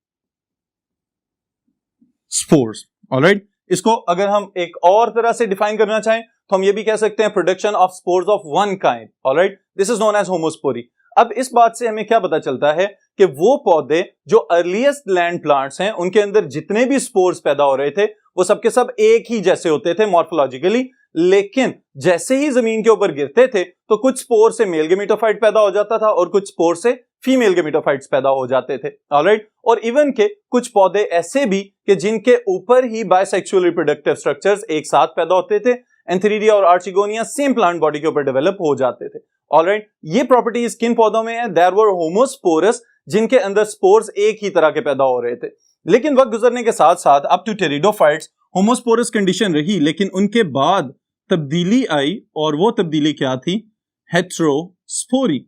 spores. Alright, इसको अगर हम एक और तरह से डिफाइन करना चाहें तो हम ये भी कह सकते हैं production of spores of one kind. Alright, this is known as homospory. अब इस बात से हमें क्या पता चलता है कि वो पौधे जो अर्लीस्ट लैंड प्लांट्स हैं उनके अंदर जितने भी स्पोर्स पैदा हो रहे थे वो सबके सब एक ही जैसे होते थे मॉर्फोलॉजिकली, लेकिन जैसे ही जमीन के ऊपर गिरते थे तो कुछ स्पोर से मेल गेमेटोफाइट पैदा हो जाता था और कुछ स्पोर से फीमेल गेमेटोफाइट्स पैदा हो जाते थे। ऑलराइट, और इवन के कुछ पौधे ऐसे भी कि जिनके ऊपर ही बायसेक्सुअल रिप्रोडक्टिव स्ट्रक्चर्स एक साथ पैदा होते थे। एंथेरिडिया और आर्चिगोनिया सेम प्लांट बॉडी के ऊपर डेवलप हो जाते थे। ऑलराइट, ये प्रॉपर्टीज किन पौधों में है? देयर वर होमोस्पोरस, जिनके अंदर स्पोर्स एक ही तरह के पैदा हो रहे थे। लेकिन वक्त गुजरने के साथ साथ up to pteridophytes homosporous condition रही, लेकिन उनके बाद तब्दीली आई, और वो तब्दीली क्या थी? Heterospory.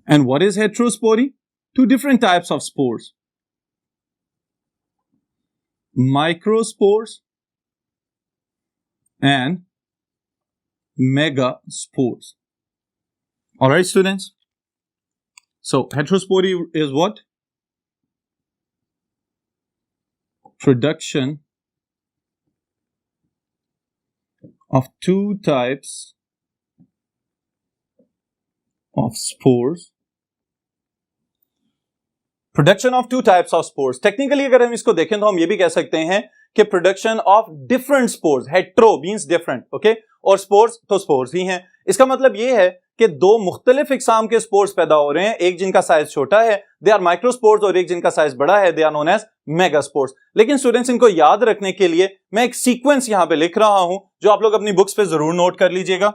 And what is heterospory? Two different types of spores. Microspores and megaspores. Alright students. So heterospory is what? Production of two types of spores. Production of two types of spores. Technically अगर हम इसको देखें तो हम ये भी कह सकते हैं कि production of different spores. Hetero means different, okay, और स्पोर्स तो स्पोर्स ही हैं। इसका मतलब ये है कि दो मुख्तलिफ इकसाम के स्पोर्स पैदा हो रहे हैं, एक जिनका साइज छोटा है दे आर माइक्रोस्पोर्स और एक जिनका साइज बड़ा है they are known as megaspores. लेकिन स्टूडेंट्स इनको याद रखने के लिए मैं एक सीक्वेंस यहां पे लिख रहा हूं जो आप लोग अपनी बुक्स पे जरूर नोट कर लीजिएगा।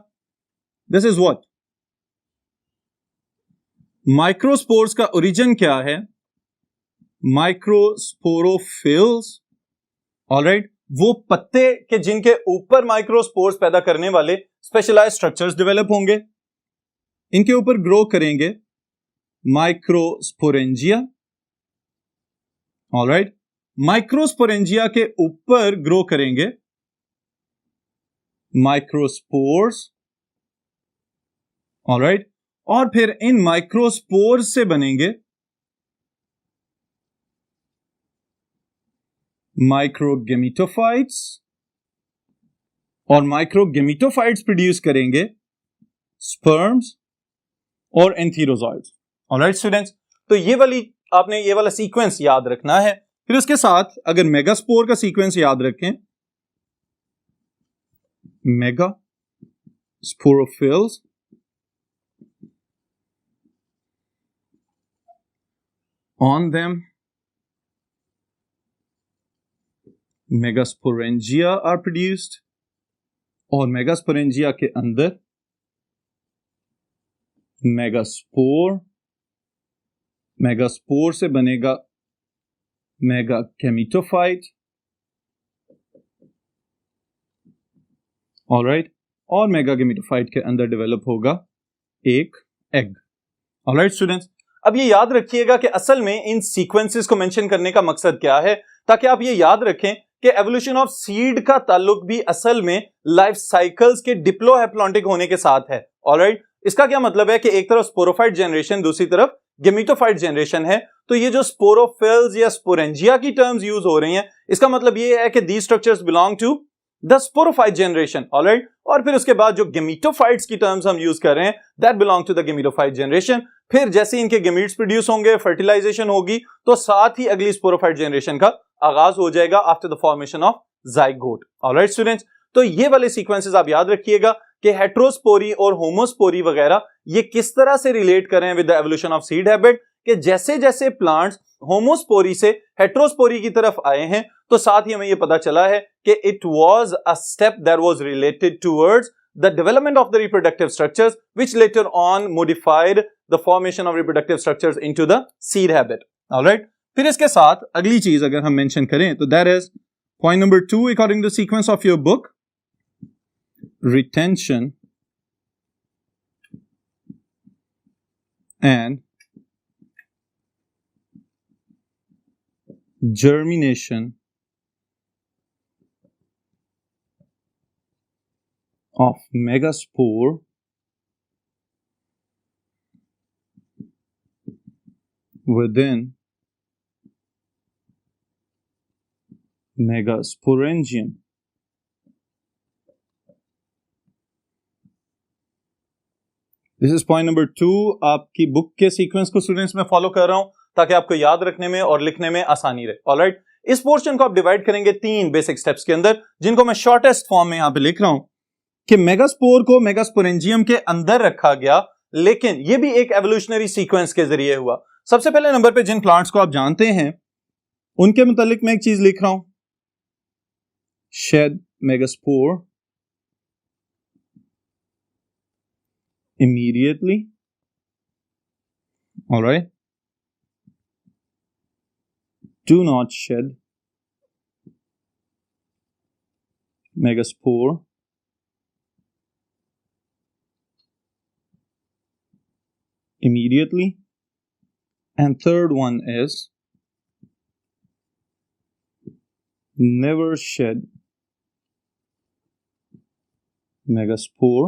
दिस इज व्हाट माइक्रोस्पोर्स का ओरिजिन क्या है? माइक्रोस्पोरोफिल्स। ऑलराइट, वो पत्ते के जिनके ऊपर माइक्रोस्पोर्स पैदा करने वाले स्पेशलाइज्ड स्ट्रक्चर्स डेवलप होंगे, इनके ऊपर ग्रो करेंगे माइक्रोस्पोरेंजिया। ऑलराइट, माइक्रोस्पोरेंजिया के ऊपर ग्रो करेंगे माइक्रोस्पोर्स, ऑलराइट, और फिर इन माइक्रोस्पोर्स से बनेंगे माइक्रोगेमिटोफाइट्स, और माइक्रोगेमिटोफाइट्स प्रोड्यूस करेंगे स्पर्म्स और एंथीरोजॉइड्स। ऑलराइट स्टूडेंट्स, तो आपने ये वाला सीक्वेंस याद रखना है। फिर उसके साथ अगर मेगास्पोर का सीक्वेंस याद रखें, megasporophylls, on them megasporangia are produced, और मेगास्पोरेंजिया के अंदर मेगास्पोर, मेगास्पोर से बनेगा मेगागेमिटोफाइट, ऑलराइट, और मेगागेमिटोफाइट के अंदर डेवलप होगा एक एग। ऑलराइट स्टूडेंट्स, अब ये याद रखिएगा कि असल में इन सीक्वेंसेस को मेंशन करने का मकसद क्या है, ताकि आप ये याद रखें कि एवोल्यूशन ऑफ सीड का ताल्लुक भी असल में लाइफ साइकिल्स के डिप्लोहैप्लॉन्टिक होने के साथ है। ऑलराइट, इसका क्या मतलब है कि एक तरफ स्पोरोफाइट जनरेशन, दूसरी तरफ गेमिटोफाइट जनरेशन है। तो ये जो स्पोरोफिल्स या स्पोरेंजिया की टर्म्स यूज हो रही हैं, इसका मतलब ये है कि these structures belong to the sporophyte generation. Alright, और फिर उसके बाद जो गेमिटोफाइट्स की टर्म्स हम यूज कर रहे हैं, that belong to the gametophyte generation. फिर जैसे इनके गेमीट्स प्रोड्यूस होंगे, फर्टिलाइजेशन होगी, तो साथ ही अगली स्पोरोफाइट जनरेशन का आगाज हो जाएगा after the formation of zygote. Alright students, तो ये वाले सीक्वेंसेस आप याद रखिएगा कि हेट्रोस्पोरी और होमोस्पोरी वगैरह ये किस तरह से रिलेट करें with the evolution of seed habit, कि जैसे जैसे प्लांट्स होमोस्पोरी से हेट्रोस्पोरी की तरफ आए हैं, तो साथ ही हमें ये पता चला है कि it was a step that was related towards the development of the reproductive structures, which later on modified the formation of reproductive structures into the seed habit. All right. फिर इसके साथ अगली चीज अगर हम मेंशन करें तो that is point number 2 according to the sequence of your book, retention and germination of megaspore within megasporangium. This is point number 2. आपकी बुक के सीक्वेंस को स्टूडेंट्स में फॉलो कर रहा हूं ताकि आपको याद रखने में और लिखने में आसानी रहे। ऑलराइट, इस पोर्शन को आप डिवाइड करेंगे 3 बेसिक स्टेप्स के अंदर, जिनको मैं शॉर्टेस्ट फॉर्म में यहां पे लिख रहा हूं कि मेगास्पोर को मेगास्पोरेंजियम के अंदर रखा गया, लेकिन यह भी एक एवोल्यूशनरी सीक्वेंस के जरिए हुआ। सबसे पहले नंबर पे जिन प्लांट्स को आप जानते हैं उनके मुतालिक मैं एक चीज लिख रहा हूं, shed megaspore immediately. All right, do not shed megaspore immediately. And third one is never shed megaspore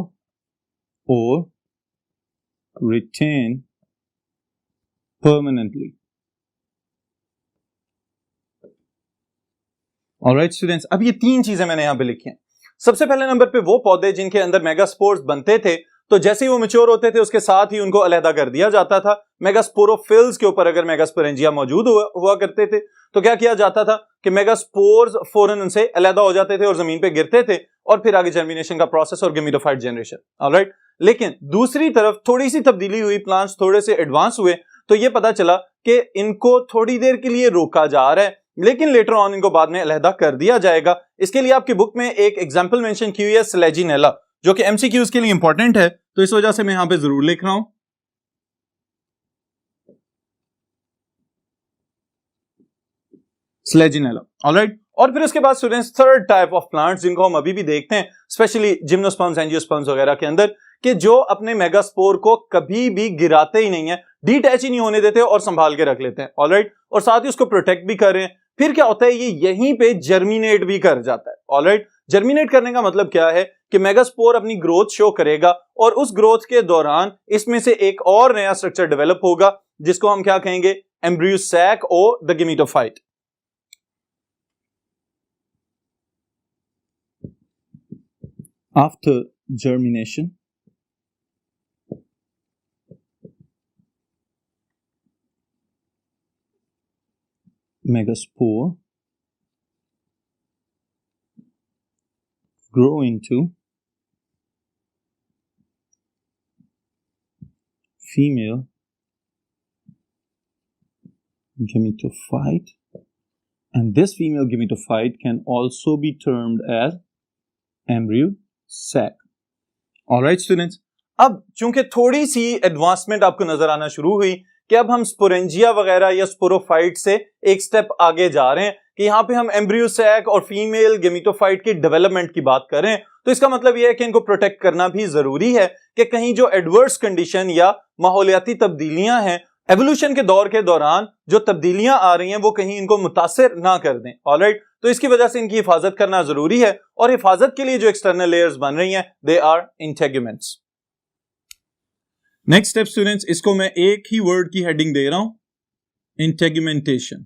or retain permanently. Alright students, अब ये 3 चीजें मैंने यहां पे लिखी हैं। सबसे पहले नंबर पे वो पौधे जिनके अंदर मेगास्पोर्स बनते थे, तो जैसे ही वो मैच्योर होते थे उसके साथ ही उनको अलहदा कर दिया जाता था। मेगास्पोरोफिल्स के ऊपर अगर मेगास्पोरेंजिया मौजूद हुआ करते थे तो क्या किया जाता था कि मेगास्पोर्स फौरन उनसे अलहदा हो जाते थे और जमीन पे गिरते थे, और फिर आगे जर्मिनेशन का प्रोसेस और गेमिटोफाइट जनरेशन। ऑलराइट, लेकिन दूसरी तरफ थोड़ी सी तब्दीली हुई, प्लांट्स थोड़े से एडवांस हुए, तो ये पता चला कि इनको थोड़ी देर के लिए रोका जा रहा है, लेकिन लेटर ऑन इनको बाद में अलहदा कर दिया जाएगा। इसके लिए आपकी बुक में एक एग्जाम्पल मेंशन की हुई है, स्लेजिनेला, जो कि एमसीक्यूज के लिए इंपॉर्टेंट है, तो इस वजह से मैं यहां पे जरूर लिख रहा हूं। स्लेजिनेला। ऑलराइट, और फिर उसके बाद students third type of plants जिनको हम अभी भी देखते हैं, स्पेशली जिम्नोस्पर्म्स, एंजियोस्पर्म्स वगैरह के अंदर, कि जो अपने मेगास्पोर को कभी भी गिराते ही नहीं है, डिटैच ही नहीं होने देते और संभाल के रख लेते हैं। ऑलराइट, और साथ ही उसको प्रोटेक्ट भी कर रहे हैं। फिर क्या होता है, ये यहीं पे जर्मिनेट भी कर जाता है। ऑलराइट, जर्मिनेट करने का मतलब क्या है कि मेगास्पोर अपनी ग्रोथ शो करेगा और उस ग्रोथ के दौरान इसमें से एक और नया स्ट्रक्चर डेवलप होगा जिसको हम क्या कहेंगे, एम्ब्रियो सैक और the gametophyte. After germination, megaspore grow into female gametophyte, and this female gametophyte can also be termed as embryo sac. Alright students, अब चूंकि थोड़ी सी एडवांसमेंट आपको नजर आना शुरू हुई कि अब हम स्पोरेंजिया वगैरह या स्पोरोफाइट से एक स्टेप आगे जा रहे हैं कि यहां पे हम एम्ब्रियो सैक और फीमेल गेमेटोफाइट की डेवलपमेंट की बात कर रहे हैं, तो इसका मतलब यह है कि इनको प्रोटेक्ट करना भी जरूरी है कि कहीं जो एडवर्स कंडीशन या माहौलियाती तब्दीलियां हैं एवोल्यूशन के दौर के दौरान जो तब्दीलियां आ रही हैं वो कहीं इनको मुतासिर ना कर दें। ऑलराइट, तो इसकी वजह से इनकी हिफाजत करना जरूरी है और हिफाजत के लिए जो एक्सटर्नल लेयर्स बन रही हैं they are integuments. Next step students, इसको मैं एक ही वर्ड की हेडिंग दे रहा हूं, integumentation.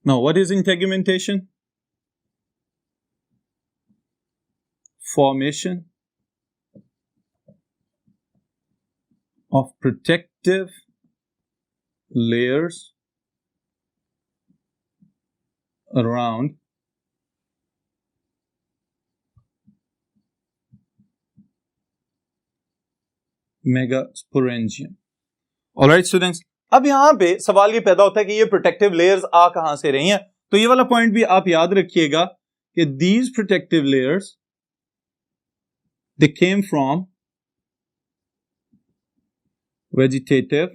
Now what is integumentation? Formation of protective layers around megasporangium. Alright students, अब यहां पे सवाल ये पैदा होता है कि ये प्रोटेक्टिव लेयर्स आ कहां से रही हैं, तो ये वाला पॉइंट भी आप याद रखिएगा कि these protective layers they came from vegetative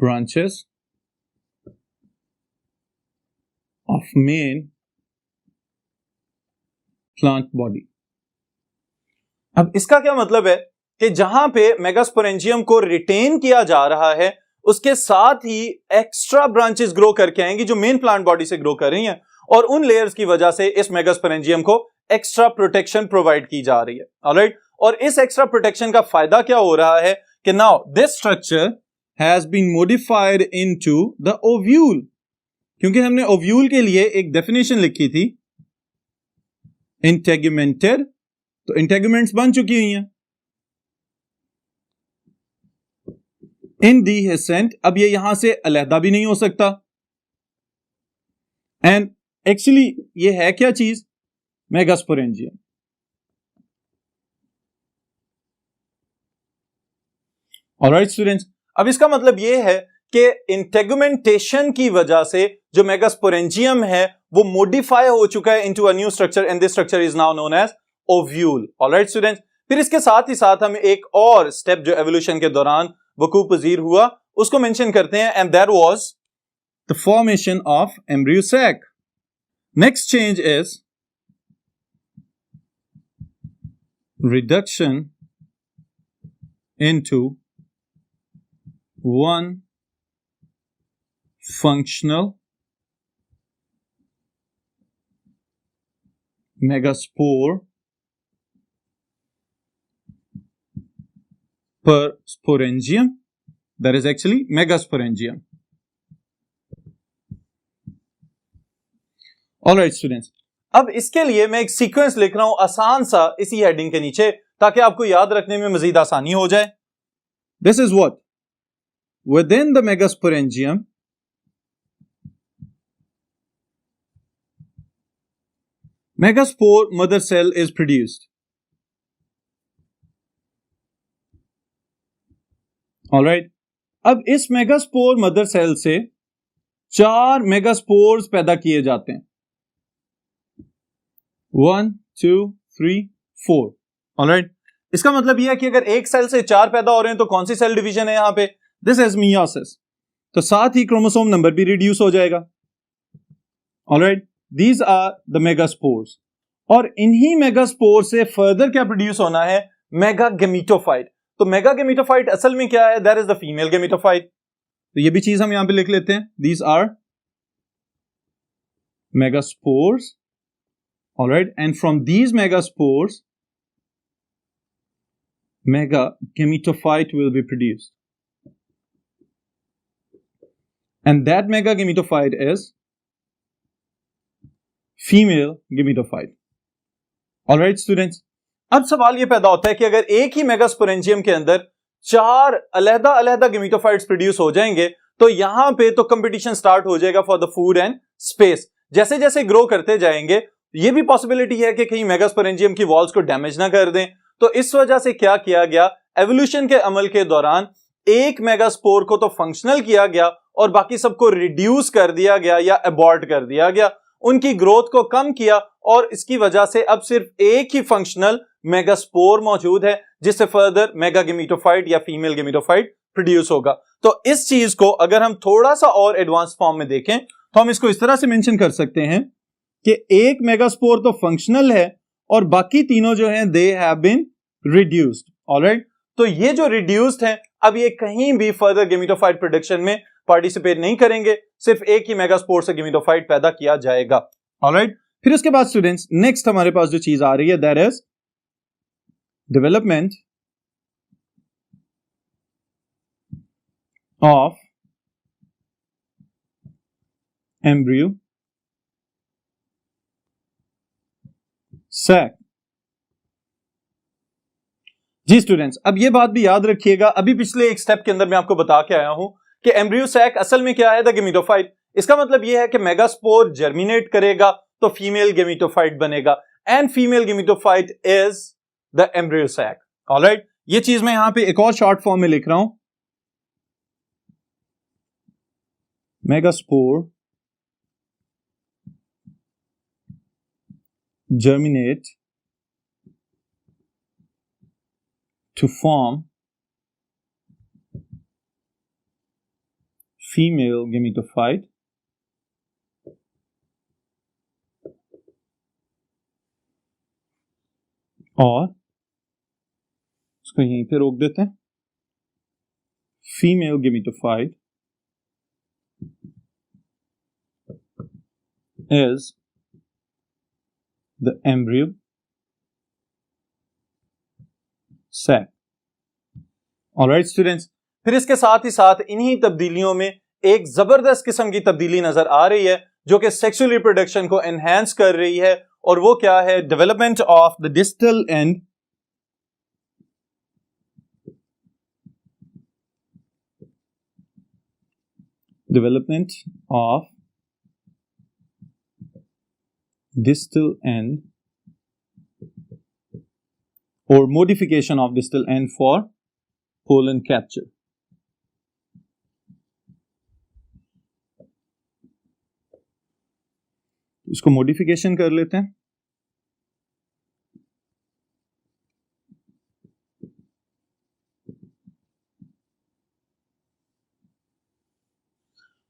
branches of main plant body. अब इसका क्या मतलब है कि जहां पे मेगास्पोरेंजियम को रिटेन किया जा रहा है उसके साथ ही एक्स्ट्रा ब्रांचेस ग्रो करके आएंगी जो मेन प्लांट बॉडी से ग्रो कर रही हैं और उन लेयर्स की वजह से इस मेगास्पोरेंजियम को एक्स्ट्रा प्रोटेक्शन प्रोवाइड की जा रही है। ऑलराइट, और इस एक्स्ट्रा प्रोटेक्शन का फायदा क्या हो रहा है कि now this structure has been modified into the ovule, क्योंकि हमने ओव्यूल के लिए एक डेफिनेशन लिखी थी इंटेगुमेंटेड, तो इंटेगुमेंट्स बन चुकी हुई हैं। इनडिहेसेंट, अब ये यहां से अलहदा भी नहीं हो सकता, एंड एक्चुअली ये है क्या चीज, मेगास्पोरेंजियम। ऑलराइट स्टूडेंट्स, अब इसका मतलब ये है कि इंटेगुमेंटेशन की वजह से जो मेगास्पोरेंजियम है वो मॉडिफाई हो चुका है into a new structure and this structure is now known as ovule. Alright students, फिर इसके साथ ही साथ हमें एक और स्टेप जो एवोल्यूशन के दौरान वकू पजीर हुआ उसको मेंशन करते हैं, and that was the formation of embryo sac. Next change is reduction into one functional megaspore per sporangium, that is actually megasporangium. Alright students, अब इसके लिए मैं एक सीक्वेंस लिख रहा हूं आसान सा इसी हेडिंग के नीचे ताकि आपको याद रखने में मजीद आसानी हो जाए। This is what within the megasporangium megaspore mother cell is produced. Alright, अब इस मेगास्पोर मदर सेल से 4 मेगास्पोर्स पैदा किए जाते हैं, 1 2 3 4। ऑलराइट, इसका मतलब यह है कि अगर एक सेल से 4 पैदा हो रहे हैं तो कौन सी सेल डिवीजन है यहां पे, दिस इज मियोसिस, तो साथ ही क्रोमोसोम नंबर भी रिड्यूस हो जाएगा। ऑलराइट, दीज आर द मेगास्पोर्स, और इन्हीं मेगास्पोर से फर्दर क्या प्रोड्यूस होना है, मेगा गेमेटोफाइट। तो मेगा गेमेटोफाइट असल में क्या है? That is the female gametophyte. तो ये भी चीज हम यहां पे लिख लेते हैं, these are megaspores, alright, and from these megaspores mega gametophyte will be produced, and that mega gametophyte is female gametophyte. All right students, अब सवाल ये पैदा होता है कि अगर एक ही मेगास्पोरेंजियम के अंदर 4 अलहदा अलहदा गेमेटोफाइट्स प्रोड्यूस हो जाएंगे तो यहां पे तो कंपटीशन स्टार्ट हो जाएगा for the food and space. जैसे जैसे ग्रो करते जाएंगे ये भी पॉसिबिलिटी है कि कहीं मेगास्पोरेंजियम की वॉल्स को डैमेज ना कर दें। तो इस वजह से क्या किया गया, एवोल्यूशन के अमल के दौरान एक मेगास्पोर को तो फंक्शनल किया गया और बाकी सबको रिड्यूस कर दिया गया या अबॉर्ट कर दिया गया, उनकी ग्रोथ को कम किया और इसकी वजह से अब सिर्फ एक ही फंक्शनल मेगास्पोर मौजूद है जिससे फर्दर मेगा गेमेटोफाइट या फीमेल गेमेटोफाइट प्रोड्यूस होगा। तो इस चीज को अगर हम थोड़ा सा और एडवांस फॉर्म में देखें तो हम इसको इस तरह से मेंशन कर सकते हैं कि एक मेगास्पोर तो फंक्शनल है और बाकी तीनों जो हैं they have been reduced. Alright, तो ये जो रिड्यूस्ड हैं अब ये कहीं भी फर्दर गेमेटोफाइट प्रोडक्शन में पार्टिसिपेट नहीं करेंगे, सिर्फ एक ही मेगास्पोर से गेमेटोफाइट पैदा किया जाएगा। ऑलराइट, फिर उसके बाद स्टूडेंट्स नेक्स्ट हमारे पास जो चीज आ रही है that is development of embryo sac. जी स्टूडेंट्स, अब ये बात भी याद रखिएगा, अभी पिछले एक स्टेप के अंदर मैं आपको बता के आया हूं कि एम्ब्रियो सैक असल में क्या है? The gametophyte. इसका मतलब ये है कि मेगास्पोर जर्मिनेट करेगा तो फीमेल गेमेटोफाइट बनेगा and female gametophyte is the embryo sac. Alright, ये चीज मैं यहां पे एक और शॉर्ट फॉर्म में लिख रहा हूं, megaspore germinate to form female gametophyte और इसको यहीं पे रोक देते हैं, female gametophyte is the embryo sac. Alright students, फिर इसके साथ ही साथ इन्हीं तब्दीलियों में एक जबरदस्त किस्म की तब्दीली नजर आ रही है जो कि सेक्सुअल रिप्रोडक्शन को एनहांस कर रही है, और वो क्या है? Development of the distal end development of distal end or modification of distal end for pollen capture. इसको मॉडिफिकेशन कर लेते हैं।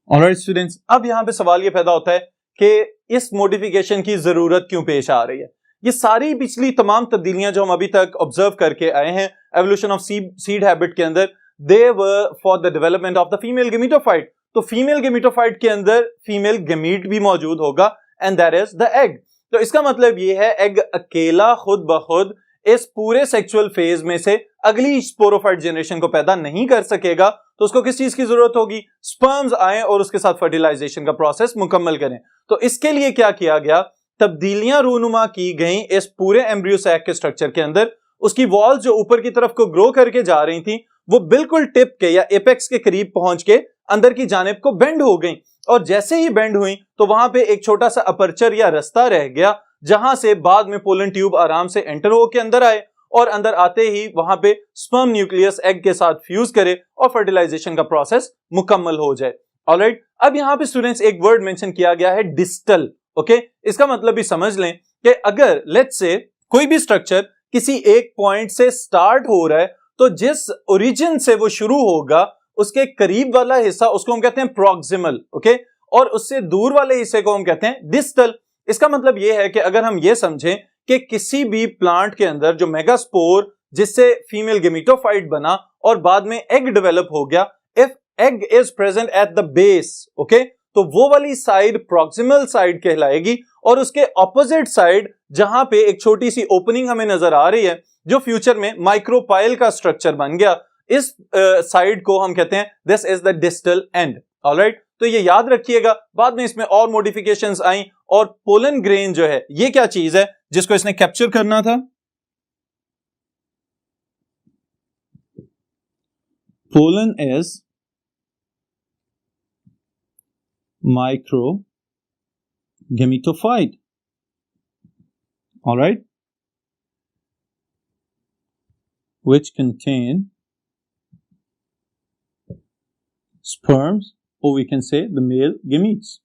ऑलराइट स्टूडेंट्स, अब यहां पे सवाल ये पैदा होता है कि इस मॉडिफिकेशन की जरूरत क्यों पेश आ रही है? ये सारी पिछली तमाम तब्दीलियां जो हम अभी तक ऑब्जर्व करके आए हैं एवोल्यूशन ऑफ सीड हैबिट के अंदर, they were for the development of the female gametophyte. तो फीमेल गेमेटोफाइट के अंदर फीमेल गेमीट भी मौजूद होगा and that is the egg. तो इसका मतलब ये है एग अकेला खुद ब खुद इस पूरे सेक्सुअल फेज में से अगली स्पोरोफाइट जनरेशन को पैदा नहीं कर सकेगा, तो उसको किस चीज की जरूरत होगी? स्पर्म्स आए और उसके साथ फर्टिलाइजेशन का प्रोसेस मुकम्मल करें। तो इसके लिए क्या किया गया? तब्दीलियां रूनुमा की गई इस पूरे एम्ब्रियो सैक के स्ट्रक्चर के अंदर। उसकी वॉल्स जो ऊपर की तरफ को ग्रो करके जा रही थी वो बिल्कुल टिप के या एपेक्स के करीब पहुंच के अंदर की जानिब को बेंड हो गई, और जैसे ही बेंड हुई तो वहां पे एक छोटा सा अपर्चर या रास्ता रह गया जहां से बाद में पोलन ट्यूब आराम से एंटर होकर अंदर आए, और अंदर आते ही वहां पे स्पर्म न्यूक्लियस एग के साथ फ्यूज करे और फर्टिलाइजेशन का प्रोसेस मुकम्मल हो जाए। ऑलराइट, अब यहां पे स्टूडेंट्स एक वर्ड मेंशन किया गया है डिस्टल। ओके, इसका मतलब भी समझ लें कि अगर लेट्स से कोई भी स्ट्रक्चर किसी एक पॉइंट से स्टार्ट हो रहा है तो जिस ओरिजिन से वो शुरू होगा उसके करीब वाला हिस्सा उसको हम कहते हैं प्रॉक्सिमल, ओके, और उससे दूर वाले हिस्से को हम कहते हैं डिस्टल। इसका मतलब यह है कि अगर हम ये समझें कि किसी भी प्लांट के अंदर जो मेगास्पोर जिससे फीमेल गेमिटोफाइट बना और बाद में एग डेवलप हो गया, if egg is present at the base, okay, तो वो वाली साइड प्रॉक्सिमल साइड कहलाएगी, और उसके ऑपोजिट साइड जहां पे एक छोटी सी ओपनिंग हमें नजर आ रही है जो फ्यूचर में माइक्रोपाइल का स्ट्रक्चर बन गया, इस साइड को हम कहते हैं this is the distal end. Alright, तो ये याद रखिएगा, बाद में इसमें और मॉडिफिकेशंस आई, और पोलन ग्रेन जो है ये क्या चीज है जिसको इसने कैप्चर करना था? Pollen is micro gametophyte, all right, which contain sperms, or we can say the male gametes.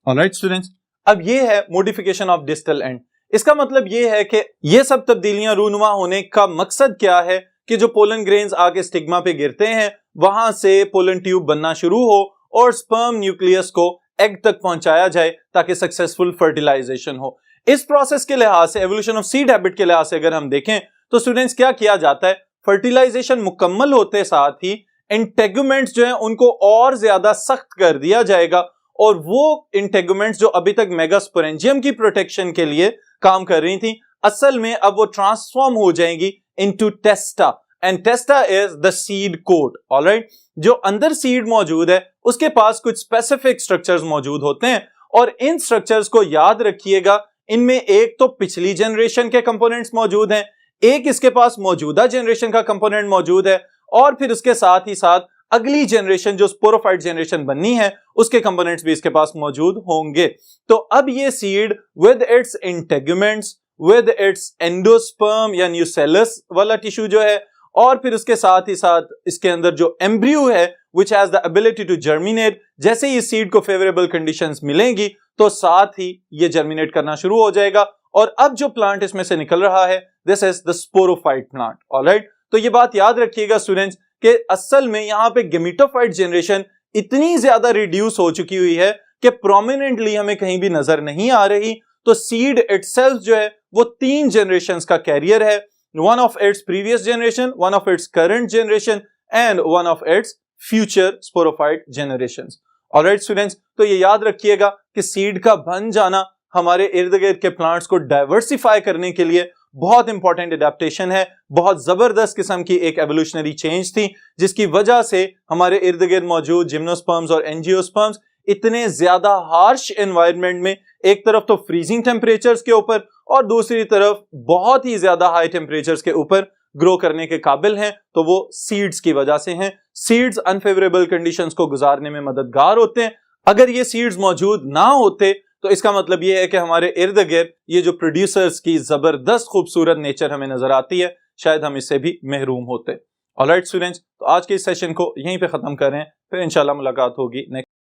All right students, अब ये है modification of distal end. इसका मतलब ये है कि ये सब तब्दीलियां रूनुमा होने का मकसद क्या है कि जो पोलन ग्रेन्स आके स्टिग्मा पे गिरते हैं वहां से पोलन ट्यूब बनना शुरू हो और स्पर्म न्यूक्लियस को एग तक पहुंचाया जाए ताकि सक्सेसफुल फर्टिलाइजेशन हो। इस प्रोसेस के लिहाज से, एवोल्यूशन ऑफ सीड हैबिट के लिहाज से अगर हम देखें तो स्टूडेंट्स क्या किया जाता है, फर्टिलाइजेशन मुकम्मल होते साथ ही इंटेगुमेंट्स जो हैं उनको और ज्यादा सख्त कर दिया जाएगा, और वो इंटेगुमेंट्स जो अभी तक मेगास्पोरेंजियम की प्रोटेक्शन के लिए काम कर रही थी, असल में अब वो ट्रांसफॉर्म हो जाएंगी into testa, and testa is the seed coat. Alright, जो अंदर सीड मौजूद है उसके पास कुछ स्पेसिफिक स्ट्रक्चर्स मौजूद होते हैं, और इन स्ट्रक्चर्स को याद रखिएगा, इनमें एक तो पिछली जनरेशन के कंपोनेंट्स मौजूद हैं, एक इसके पास मौजूदा जनरेशन का कंपोनेंट मौजूद है, और फिर उसके साथ ही साथ अगली जनरेशन जो स्पोरोफाइट जनरेशन बननी है उसके कंपोनेंट्स भी इसके पास मौजूद होंगे। तो अब ये seed with its integuments, with its endosperm या न्यूसेलस वाला टिश्यू जो है, और फिर उसके साथ ही साथ इसके अंदर जो एम्ब्रियो है which has the ability to germinate, जैसे ही सीड को फेवरेबल कंडीशंस मिलेंगी तो साथ ही ये जर्मिनेट करना शुरू हो जाएगा, और अब जो प्लांट इसमें से निकल रहा है this is the sporophyte plant. Alright, तो ये बात याद रखिएगा स्टूडेंट्स कि असल में यहाँ पे गेमिटोफाइट जनरेशन इतनी ज्यादा रिड्यूस हो चुकी हुई है कि प्रोमिनेंटली हमें कहीं भी नजर नहीं आ रही। तो सीड इटसेल्फ जो है वो 3 जनरेशंस का कैरियर है, one of its previous generation, one of its current generation and one of its future sporophyte generations. Alright students, तो ये याद रखिएगा कि सीड का बन जाना हमारे इर्द गिर्द के प्लांट्स को डाइवर्सिफाई करने के लिए बहुत इंपॉर्टेंट एडेप्टेशन है, बहुत जबरदस्त किस्म की एक एवोल्यूशनरी चेंज थी, जिसकी वजह से हमारे इर्द गिर्द मौजूद जिम्नोस्पर्म्स और एंजियोस्पर्म्स इतने ज्यादा हार्श एनवायरनमेंट में, एक तरफ तो फ्रीजिंग टेम्परेचर्स के ऊपर और दूसरी तरफ बहुत ही ज्यादा हाई टेम्परेचर्स के ऊपर ग्रो करने के काबिल हैं, तो वो सीड्स की वजह से हैं। सीड्स अनफेवरेबल कंडीशंस को गुजारने में मददगार होते हैं। अगर ये सीड्स मौजूद ना होते तो इसका मतलब ये है कि हमारे इर्द गिर्द ये जो प्रोड्यूसर्स की जबरदस्त खूबसूरत नेचर हमें नजर आती है, शायद हम इससे भी महरूम होते। ऑलराइट स्टूडेंट्स, तो आज के इस सेशन को यहीं पे खत्म करें, फिर इंशाल्लाह मुलाकात होगी नेक्स्ट